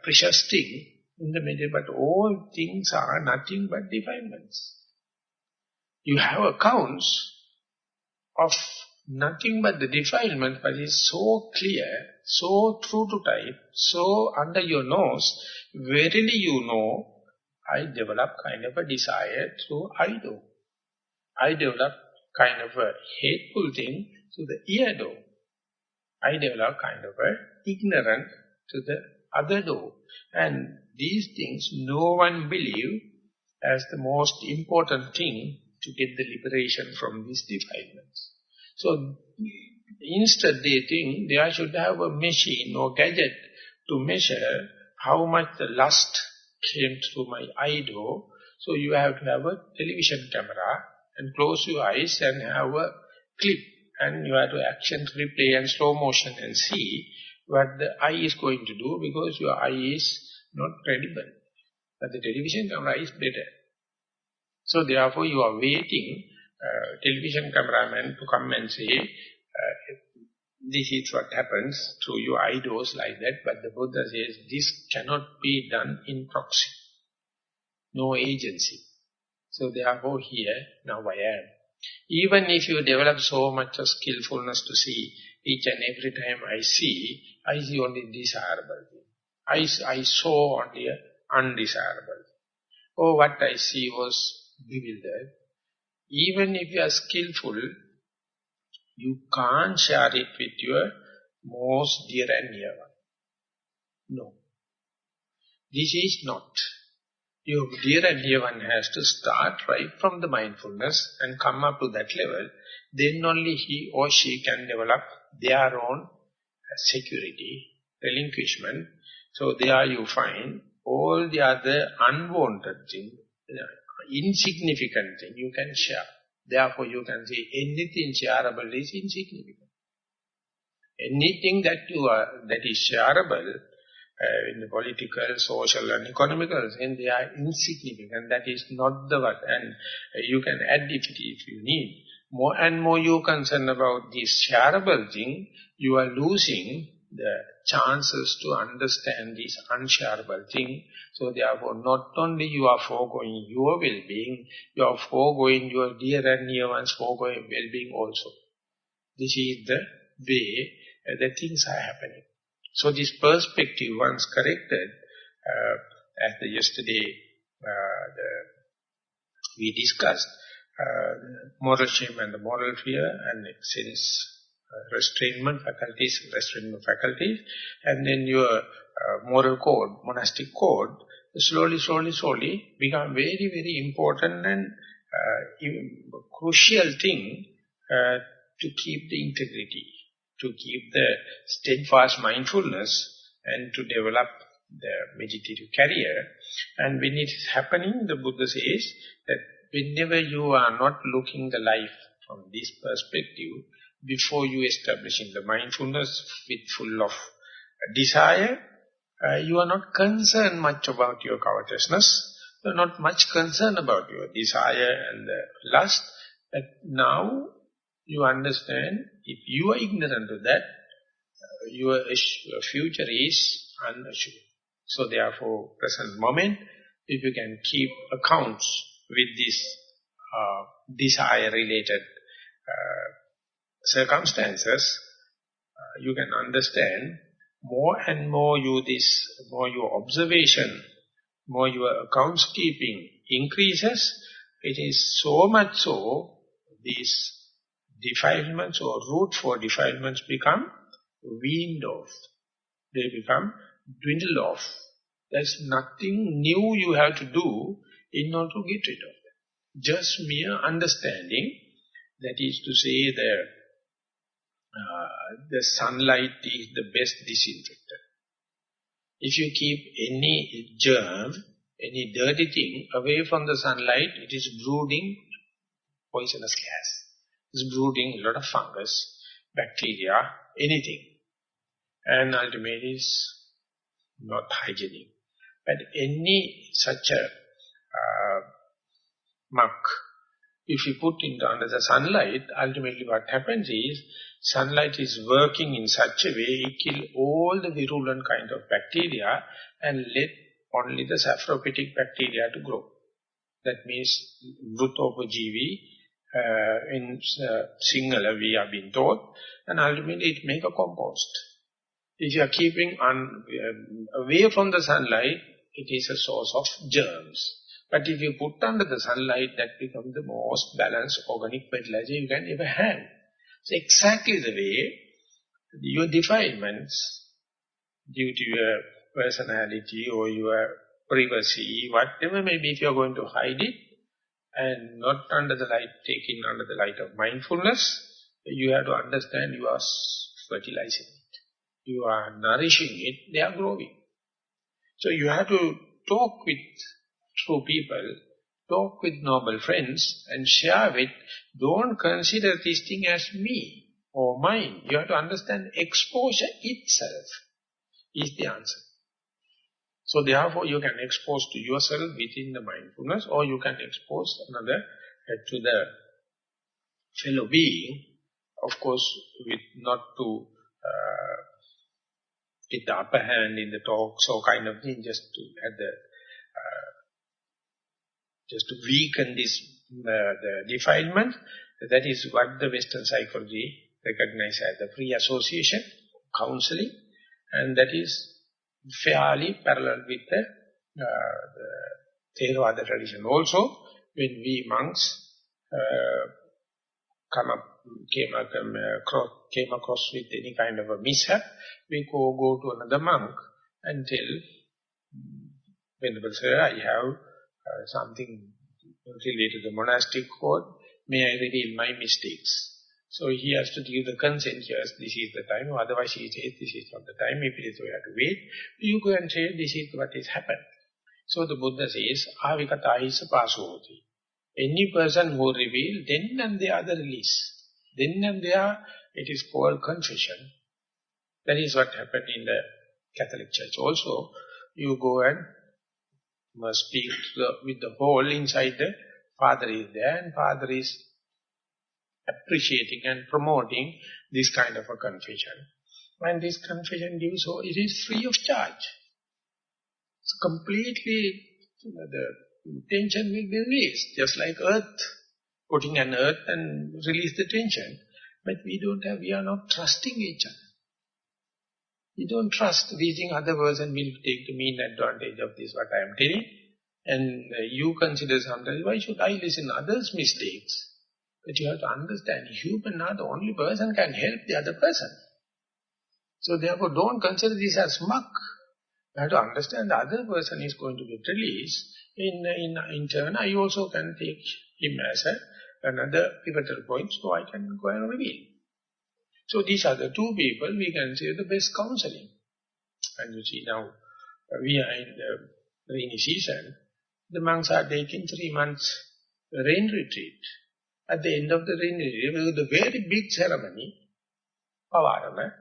[SPEAKER 1] precious thing in the meditation. But all things are nothing but defilements. You have accounts of nothing but the defilement, but it's so clear, so true to type, so under your nose, verily you know, I develop kind of a desire through eye door. I develop kind of a hateful thing through the ear door. I develop kind of a ignorant to the other door. And these things no one believe as the most important thing to get the liberation from these defilements. So instead they think they should have a machine or gadget to measure how much the lust came through my eye door. So you have to have a television camera and close your eyes and have a clip. And you have to action replay and slow motion and see what the eye is going to do, because your eye is not credible. But the television camera is better. So therefore you are waiting television cameraman to come and say, this is what happens through your idols like that. But the Buddha says this cannot be done in proxy. No agency. So therefore here, now I am. Even if you develop so much of skillfulness to see, each and every time I see only desirable thing. I saw only undesirable. Oh, what I see was bewildered. Even if you are skillful, you can't share it with your most dear and near one. No. This is not. Your dear and dear one has to start right from the mindfulness and come up to that level. Then only he or she can develop their own security, relinquishment. So there you find all the other unwanted things, insignificant thing you can share. Therefore you can say anything shareable is insignificant. Anything that is shareable in the political, social and economical sense, they are insignificant. That is not the what. And you can add if you need. More and more you are concerned about this shareable thing, you are losing the chances to understand this unshareable thing. So therefore not only you are foregoing your well-being, you are foregoing your dear and near ones foregoing well-being also. This is the way the things are happening. So this perspective once corrected, as yesterday we discussed, moral shame and the moral fear and sense restrainment faculties, and then your moral code, monastic code, slowly become very, very important and crucial thing to keep the integrity, to keep the steadfast mindfulness and to develop the meditative career. And when it is happening, the Buddha says that whenever you are not looking the life from this perspective, before you establishing the mindfulness with full of desire, you are not concerned much about your covetousness, you are not much concerned about your desire and the lust. But now you understand, if you are ignorant of that, your future is unassured. So therefore, present moment, if you can keep accounts with this desire-related circumstances, you can understand more and more more your observation, more your accounts keeping increases. It is so much so, these defilements or root for defilements become weaned off. They become dwindled off. There's nothing new you have to do in order to get rid of them. Just mere understanding, that is to say the sunlight is the best disinfectant. If you keep any germ, any dirty thing away from the sunlight, it is brooding poisonous gas. It's brooding a lot of fungus, bacteria, anything. And ultimately is not hygienic. But any such a muck, if you put it under the sunlight, ultimately what happens is, sunlight is working in such a way, it kills all the virulent kind of bacteria and let only the saprophytic bacteria to grow. That means, Vrutopajivi, in Sinhala we have been taught, and ultimately it make a compost. If you are keeping away from the sunlight, it is a source of germs. But if you put under the sunlight, that becomes the most balanced organic fertilizer you can ever have. So exactly the way your defilements, due to your personality or your privacy, whatever may be, if you are going to hide it, and not under the light, taken under the light of mindfulness, you have to understand you are fertilizing it. You are nourishing it, they are growing. So you have to talk with true people, talk with noble friends and share with, don't consider this thing as me. or mind. You have to understand exposure itself is the answer. So therefore you can expose to yourself within the mindfulness, or you can expose another to the fellow being, of course, with not to get the upper hand in the talks or kind of thing, just to at the just to weaken this the defilement. That is what the Western psychology recognizes as the free association, counseling, and that is fairly parallel with the Thero other tradition also. When we monks came across with any kind of a mishap, we go to another monk and tell, Venerable Sir, I have something related to the monastic code, may I reveal my mistakes? So he has to give the consent, yes, this is the time, otherwise he says, this is not the time, if it is, we have to wait. You go and say, this is what has happened. So the Buddha says, avikata isa pasovati. Any person who reveals, then and there the release. Then and there, it is called confession. That is what happened in the Catholic Church also. You go and must speak with the whole inside the Father is there, and Father is appreciating and promoting this kind of a confession. And this confession gives, so it is free of charge. It's completely, the tension will be released, just like earth, putting an earth and release the tension. But we are not trusting each other. We don't trust, we think other person will take the mean advantage of this, what I am telling. And you consider sometimes, why should I listen to others' mistakes? But you have to understand, human are the only person can help the other person. So therefore don't consider this as muck. You have to understand the other person is going to get released. In turn, I also can take him as another pivotal point, so I can go and reveal. So these are the two people we can say the best counseling. And you see now, we are in the rainy season. The monks are taking 3 months rain retreat. At the end of the rain retreat, the very big ceremony, Pavarana,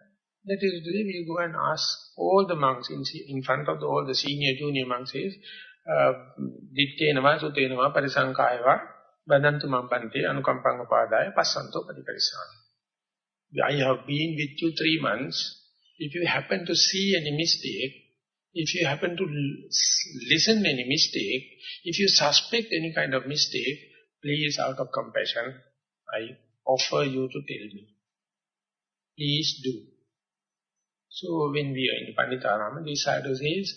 [SPEAKER 1] that is today we go and ask all the monks in front of all the senior, junior monks is, Dittenava, Sutenava, Parisankayava, Badantu Mampante, Anukampanga Padaya, Passanto Padiparisana. I have been with you 3 months. If you happen to see any mistake, if you happen to listen any mistake, if you suspect any kind of mistake, please, out of compassion, I offer you to tell me. Please do. So when we are in Panditarama, the sadhu says,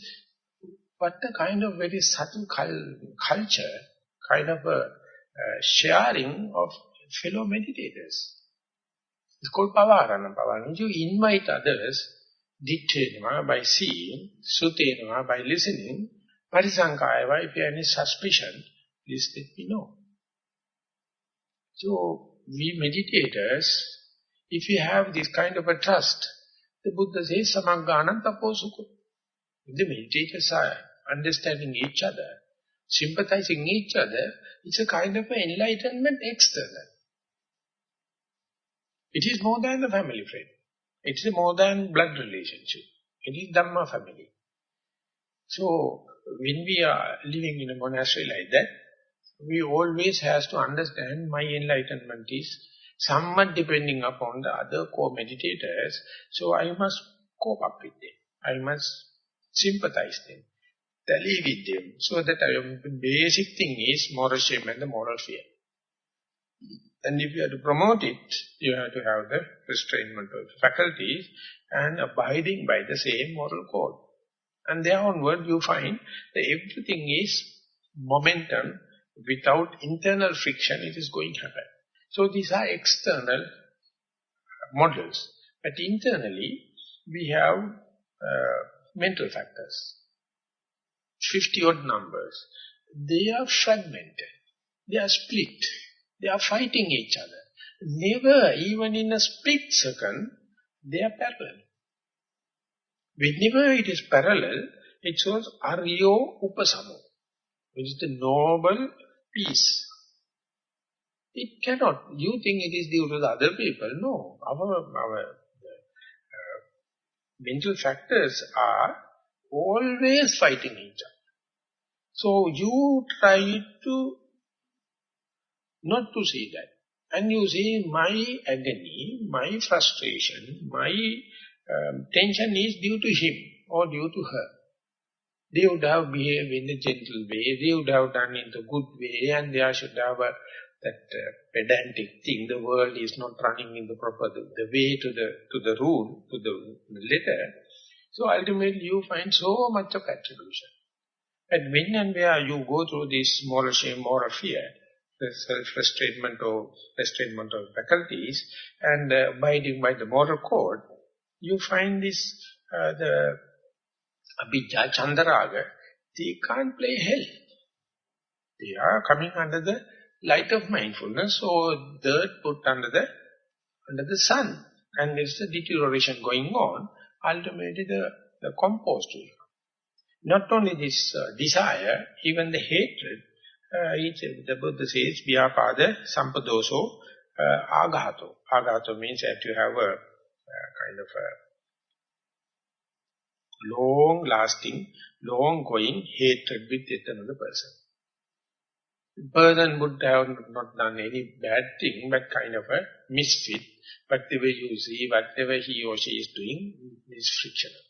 [SPEAKER 1] what a kind of very subtle culture, kind of a sharing of fellow meditators. It's called Pavarana. Pavarana. You invite others, Dittenava by seeing, Sutenava by listening, Parisankayava, if you have any suspicion, please let me know. So, we meditators, if you have this kind of a trust, the Buddha says, Samagganam taposuko. If the meditators are understanding each other, sympathizing each other, it's a kind of an enlightenment external. It is more than a family friend. It is more than blood relationship. It is Dhamma family. So, when we are living in a monastery like that, we always have to understand my enlightenment is somewhat depending upon the other co-meditators. So, I must cope up with them. I must sympathize them, tally with them. So that the basic thing is moral shame and the moral fear. And if you have to promote it, you have to have the restrainment of faculties and abiding by the same moral code. And there onward you find that everything is momentum. Without internal friction, it is going to happen. So these are external models. But internally, we have mental factors. 50-odd numbers. They are fragmented. They are split. They are fighting each other. Never, even in a split second, they are parallel. Whenever it is parallel, it shows Aryo Upasamo, which is the noble peace. It cannot. You think it is due to the other people. No. Our mental factors are always fighting each other. So you try to not to see that. And you see my agony, my frustration, my tension is due to him or due to her. They would have behaved in a gentle way, they would have done in the good way, and they should have that pedantic thing. The world is not running in the proper the way to the rule, to the letter. So ultimately you find so much of attribution. And when and where you go through this moral shame, moral fear, the self-restrainment or restrainment of faculties, and abiding by the moral code, you find this, the Abhijja, Chandaraga, they can't play hell. They are coming under the light of mindfulness, or dirt put under the sun. And there's the deterioration going on. Ultimately the compost will come. Not only this desire, even the hatred, the Buddha says, Vyapada Sampadoso Aghato. Aghato means that you have a kind of a long-lasting, long-going hatred with another person. The person would have not done any bad thing, but kind of a misfit. Whatever you see, whatever he or she is doing is frictional.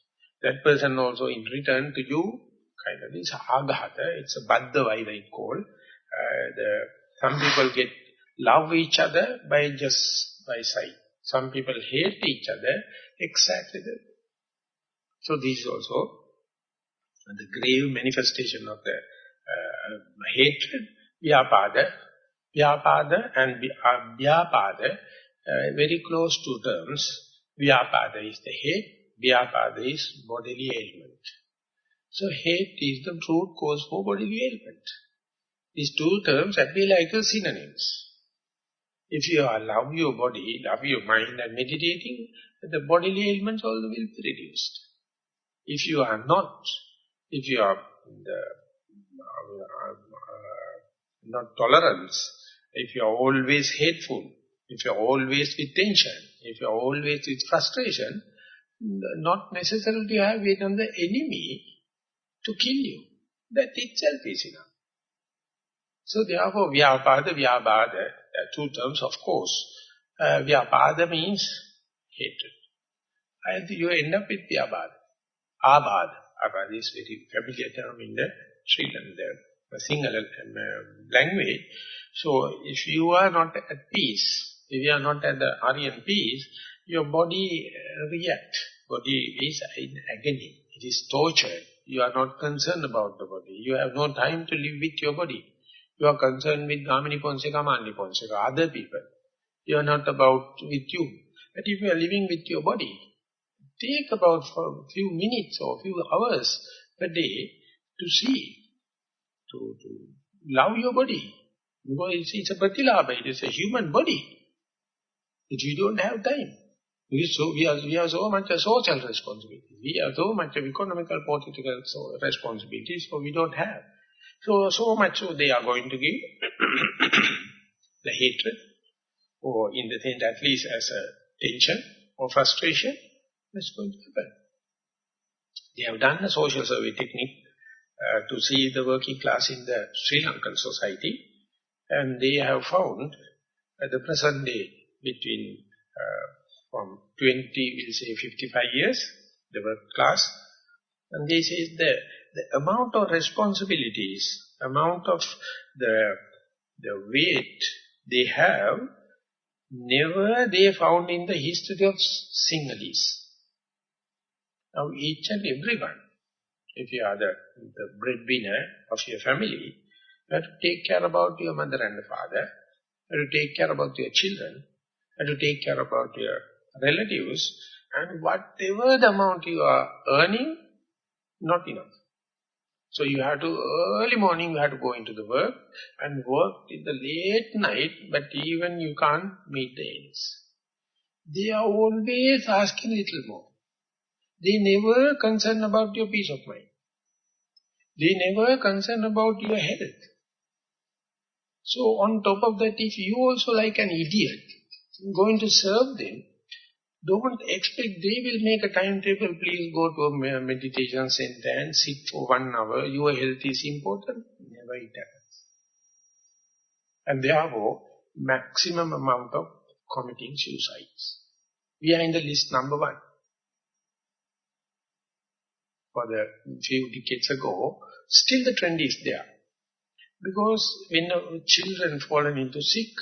[SPEAKER 1] That person also in return to you, kind of is aghata, it's a baddha vaida it's called. Some people love each other by sight. Some people hate each other exactly that. So this is also the grave manifestation of the hatred, vyapada. Vyapada and vyapada, very close to terms. Vyapada is the hate, vyapada is bodily ailment. So hate is the root cause for bodily ailment. These two terms appear like synonyms. If you love your body, love your mind and meditating, the bodily ailments also will be reduced. If you are not, if you are not tolerance, if you are always hateful, if you are always with tension, if you are always with frustration, not necessarily you have another enemy to kill you. That itself is enough. So therefore, vyapada, vyabhada, two terms of course. Vyapada means hatred. And you end up with vyabhada. Abhada. Abhada is very familiar term in the Sri Lanka, the Sinhala language. So if you are not at peace, if you are not at the Aryan peace, your body reacts. Body is in agony. It is tortured. You are not concerned about the body. You have no time to live with your body. You are concerned with Gamini Ponseka, Mani Ponseka, other people. You are not about with you. But if you are living with your body, take about for a few minutes or a few hours per day to see, to love your body. Because it's a pratilabha, it is a human body. But we don't have time. We are so much a social responsibility. We are so much of economical, political responsibility, so we don't have. So much so they are going to give the hatred, or in the sense at least as a tension or frustration, that's going to happen. They have done a social survey technique to see the working class in the Sri Lankan society, and they have found at the present day between from 20, we'll say 55 years, the work class, and they say the amount of responsibilities, amount of the weight they have, never they found in the history of Sinhalese. Now each and everyone, if you are the breadwinner of your family, you have to take care about your mother and father, you have to take care about your children, you have to take care about your relatives, and whatever the amount you are earning, not enough. So you have to, early morning you have to go into the work and work till the late night, but even you can't meet the ends. They are always asking a little more. They never concern about your peace of mind. They never concern about your health. So on top of that, if you also like an idiot, going to serve them, don't expect they will make a timetable, please go to a meditation center and sit for 1 hour, your health is important. Never it happens. And therefore, maximum amount of committing suicides. We are in the list number 1. For the few decades ago, still the trend is there. Because when children fallen into sick,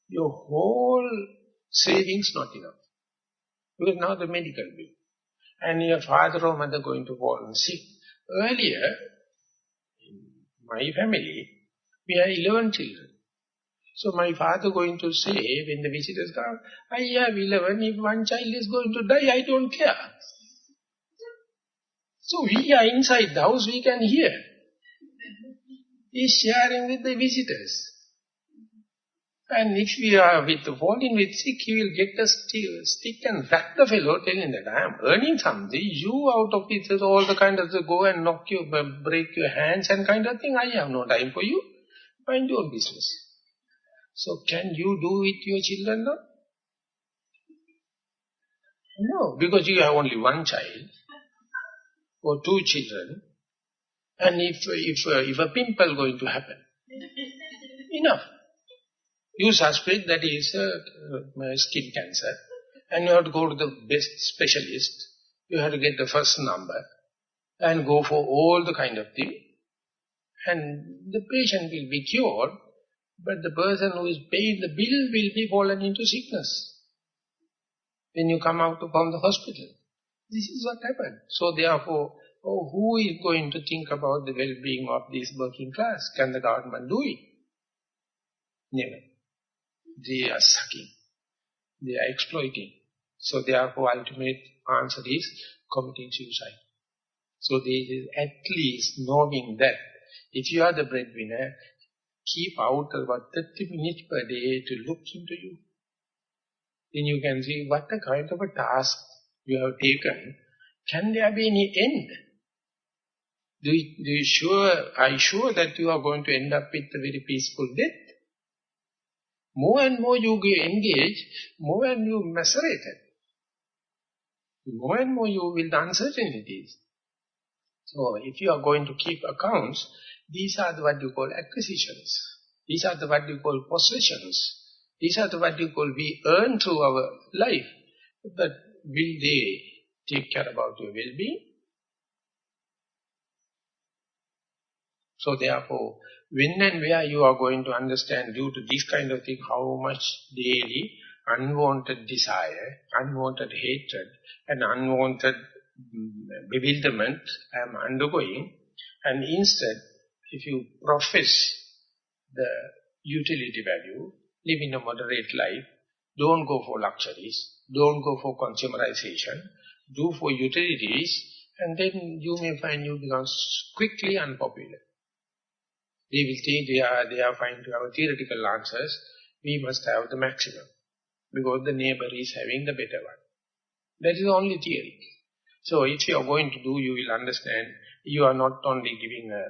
[SPEAKER 1] your whole savings not enough. Because now the medical bill. And your father or mother going to fall sick. Earlier, in my family, we had 11 children. So my father going to say, when the visitors come, I have 11, if one child is going to die, I don't care. So we are inside the house, we can hear. He is sharing with the visitors. And if we are falling with sick, he will get a stick and whack the fellow, telling that I am earning something, you out of it, all the kind of go and knock you, break your hands and kind of thing, I have no time for you, mind your business. So can you do with your children now? No, because you have only one child, or 2 children, and if a pimple going to happen, enough. You suspect that is skin cancer, and you have to go to the best specialist. You have to get the first number, and go for all the kind of thing. And the patient will be cured, but the person who is paying the bill will be fallen into sickness when you come out from the hospital. This is what happened. So therefore, who is going to think about the well-being of this working class? Can the government do it? Never. They are sucking. They are exploiting. So therefore, ultimate answer is committing suicide. So there is at least knowing that if you are the breadwinner, keep out about 30 minutes per day to look into you. Then you can see what a kind of a task you have taken. Can there be any end? Are you sure that you are going to end up with a very peaceful death? More and more you get engaged, more and you macerated. More and more you will the uncertainties. So if you are going to keep accounts, these are what you call acquisitions. These are what you call possessions. These are what you call we earn through our life. But will they take care about your well-being? So therefore, when and where you are going to understand due to this kind of thing, how much daily unwanted desire, unwanted hatred and unwanted bewilderment I am undergoing, and instead, if you profess the utility value, live in a moderate life, don't go for luxuries, don't go for consumerization, do for utilities, and then you may find you become quickly unpopular. They will think they are fine to have theoretical answers. We must have the maximum, because the neighbor is having the better one. That is only theory. So if you are going to do, you will understand, you are not only giving a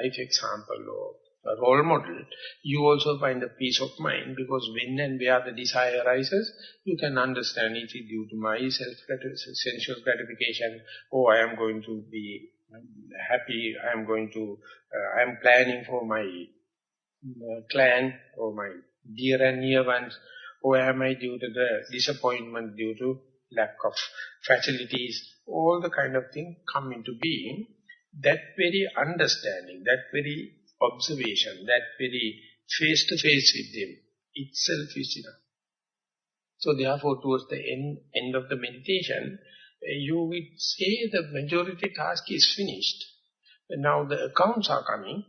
[SPEAKER 1] life example or a role model, you also find a peace of mind, because when and where the desire arises, you can understand it is due to my sensual gratification, or I am going to be happy, I am planning for my clan or my dear and near ones, or am I due to the disappointment due to lack of facilities, all the kind of thing come into being. That very understanding, that very observation, that very face-to-face with them itself is enough. So therefore, towards the end of the meditation, you will say the majority task is finished. And now the accounts are coming.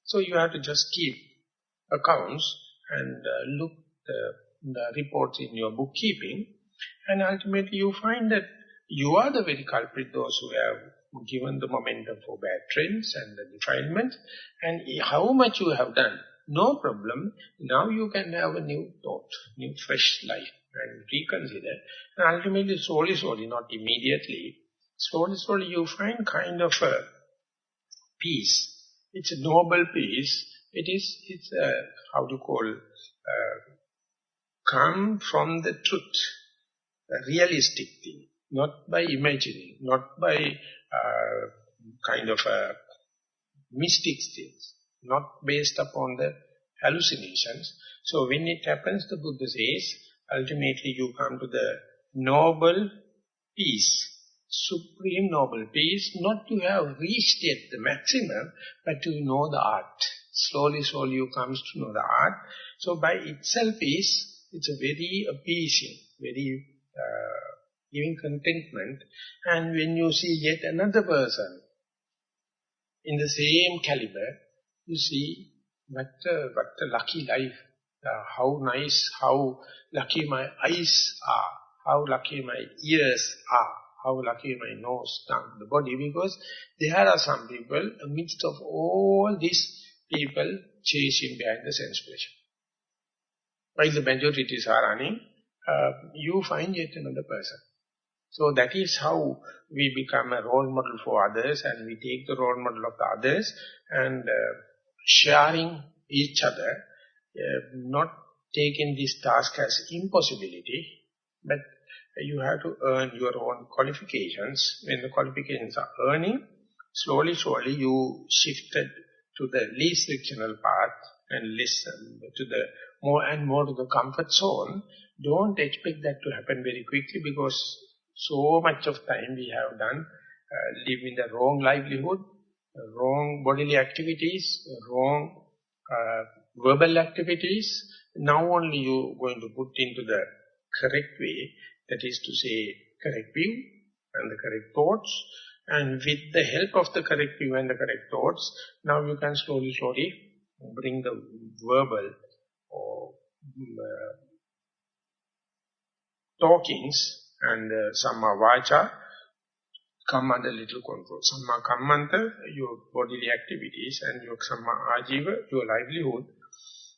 [SPEAKER 1] So you have to just keep accounts and look the reports in your bookkeeping. And ultimately you find that you are the very culprit, those who have given the momentum for bad trends and the defilements. And how much you have done, no problem. Now you can have a new thought, new fresh life, and reconsider. And ultimately, slowly, not immediately, slowly you find kind of a peace. It's a noble peace, It's how do you call, come from the truth, a realistic thing, not by imagining, not by kind of mystic things, not based upon the hallucinations. So when it happens, the Buddha says, ultimately you come to the noble peace, supreme noble peace, not to have reached yet the maximum, but to know the art. Slowly, slowly you come to know the art. So by itself it's a very appeasing, very giving contentment. And when you see yet another person in the same caliber, you see what a lucky life, how nice, how lucky my eyes are, how lucky my ears are, how lucky my nose, tongue, the body, because there are some people amidst of all these people chasing behind the sense pleasure. While the majorities are running, you find yet another person. So that is how we become a role model for others, and we take the role model of the others and sharing each other, not taking this task as impossibility, but you have to earn your own qualifications. When the qualifications are earning, slowly, slowly you shifted to the least frictional path and listen to the more and more to the comfort zone. Don't expect that to happen very quickly, because so much of time we have done living the wrong livelihood, wrong bodily activities, wrong verbal activities. Now only you going to put into the correct way, that is to say correct view and the correct thoughts. And with the help of the correct view and the correct thoughts, now you can slowly, slowly bring the verbal or talkings and samma vacha come under little control. Samma kammanta, your bodily activities, and your samma ajiva, your livelihood.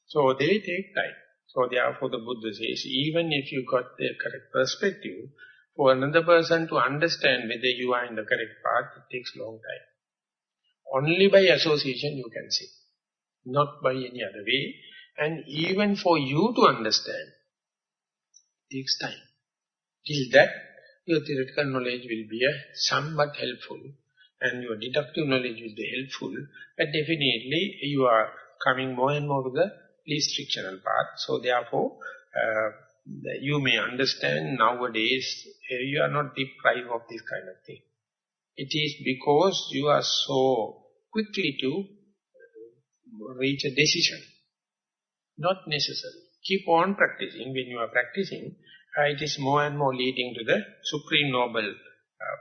[SPEAKER 1] So they take time. So therefore the Buddha says, even if you got the correct perspective, for another person to understand whether you are in the correct path, it takes long time. Only by association you can see, not by any other way. And even for you to understand, it takes time. Till that, your theoretical knowledge will be somewhat helpful, and your deductive knowledge will be helpful, but definitely you are coming more and more to the least frictional path. So therefore, you may understand nowadays you are not deprived of this kind of thing. It is because you are so quickly to reach a decision. Not necessary. Keep on practicing. When you are practicing, it is more and more leading to the supreme noble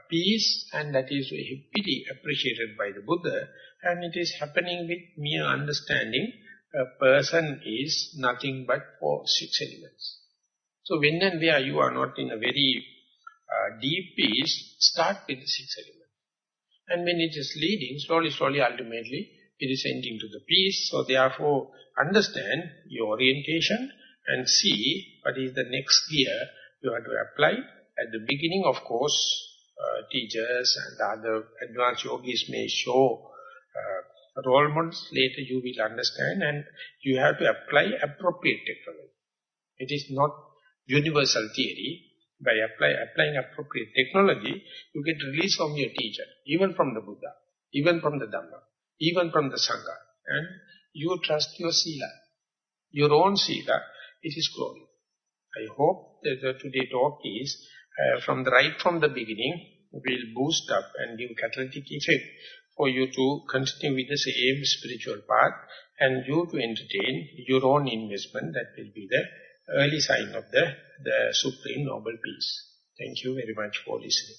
[SPEAKER 1] peace, and that is very appreciated by the Buddha, and it is happening with mere understanding. A person is nothing but for 6 elements. So when and where you are not in a very deep peace, start with the 6 elements. And when it is leading, slowly, slowly, ultimately, it is ending to the peace. So therefore, understand your orientation and see what is the next gear you have to apply. At the beginning, of course, teachers and other advanced yogis may show role models. Later you will understand, and you have to apply appropriate technology. It is not universal theory. By applying appropriate technology, you get release from your teacher, even from the Buddha, even from the Dhamma, even from the Sangha. And you trust your sila, your own sila, it is growing. I hope that the today talk is, right from the beginning, will boost up and give catalytic effect for you to continue with the same spiritual path, and you to entertain your own investment. That will be the early sign of the supreme noble peace. Thank you very much for listening.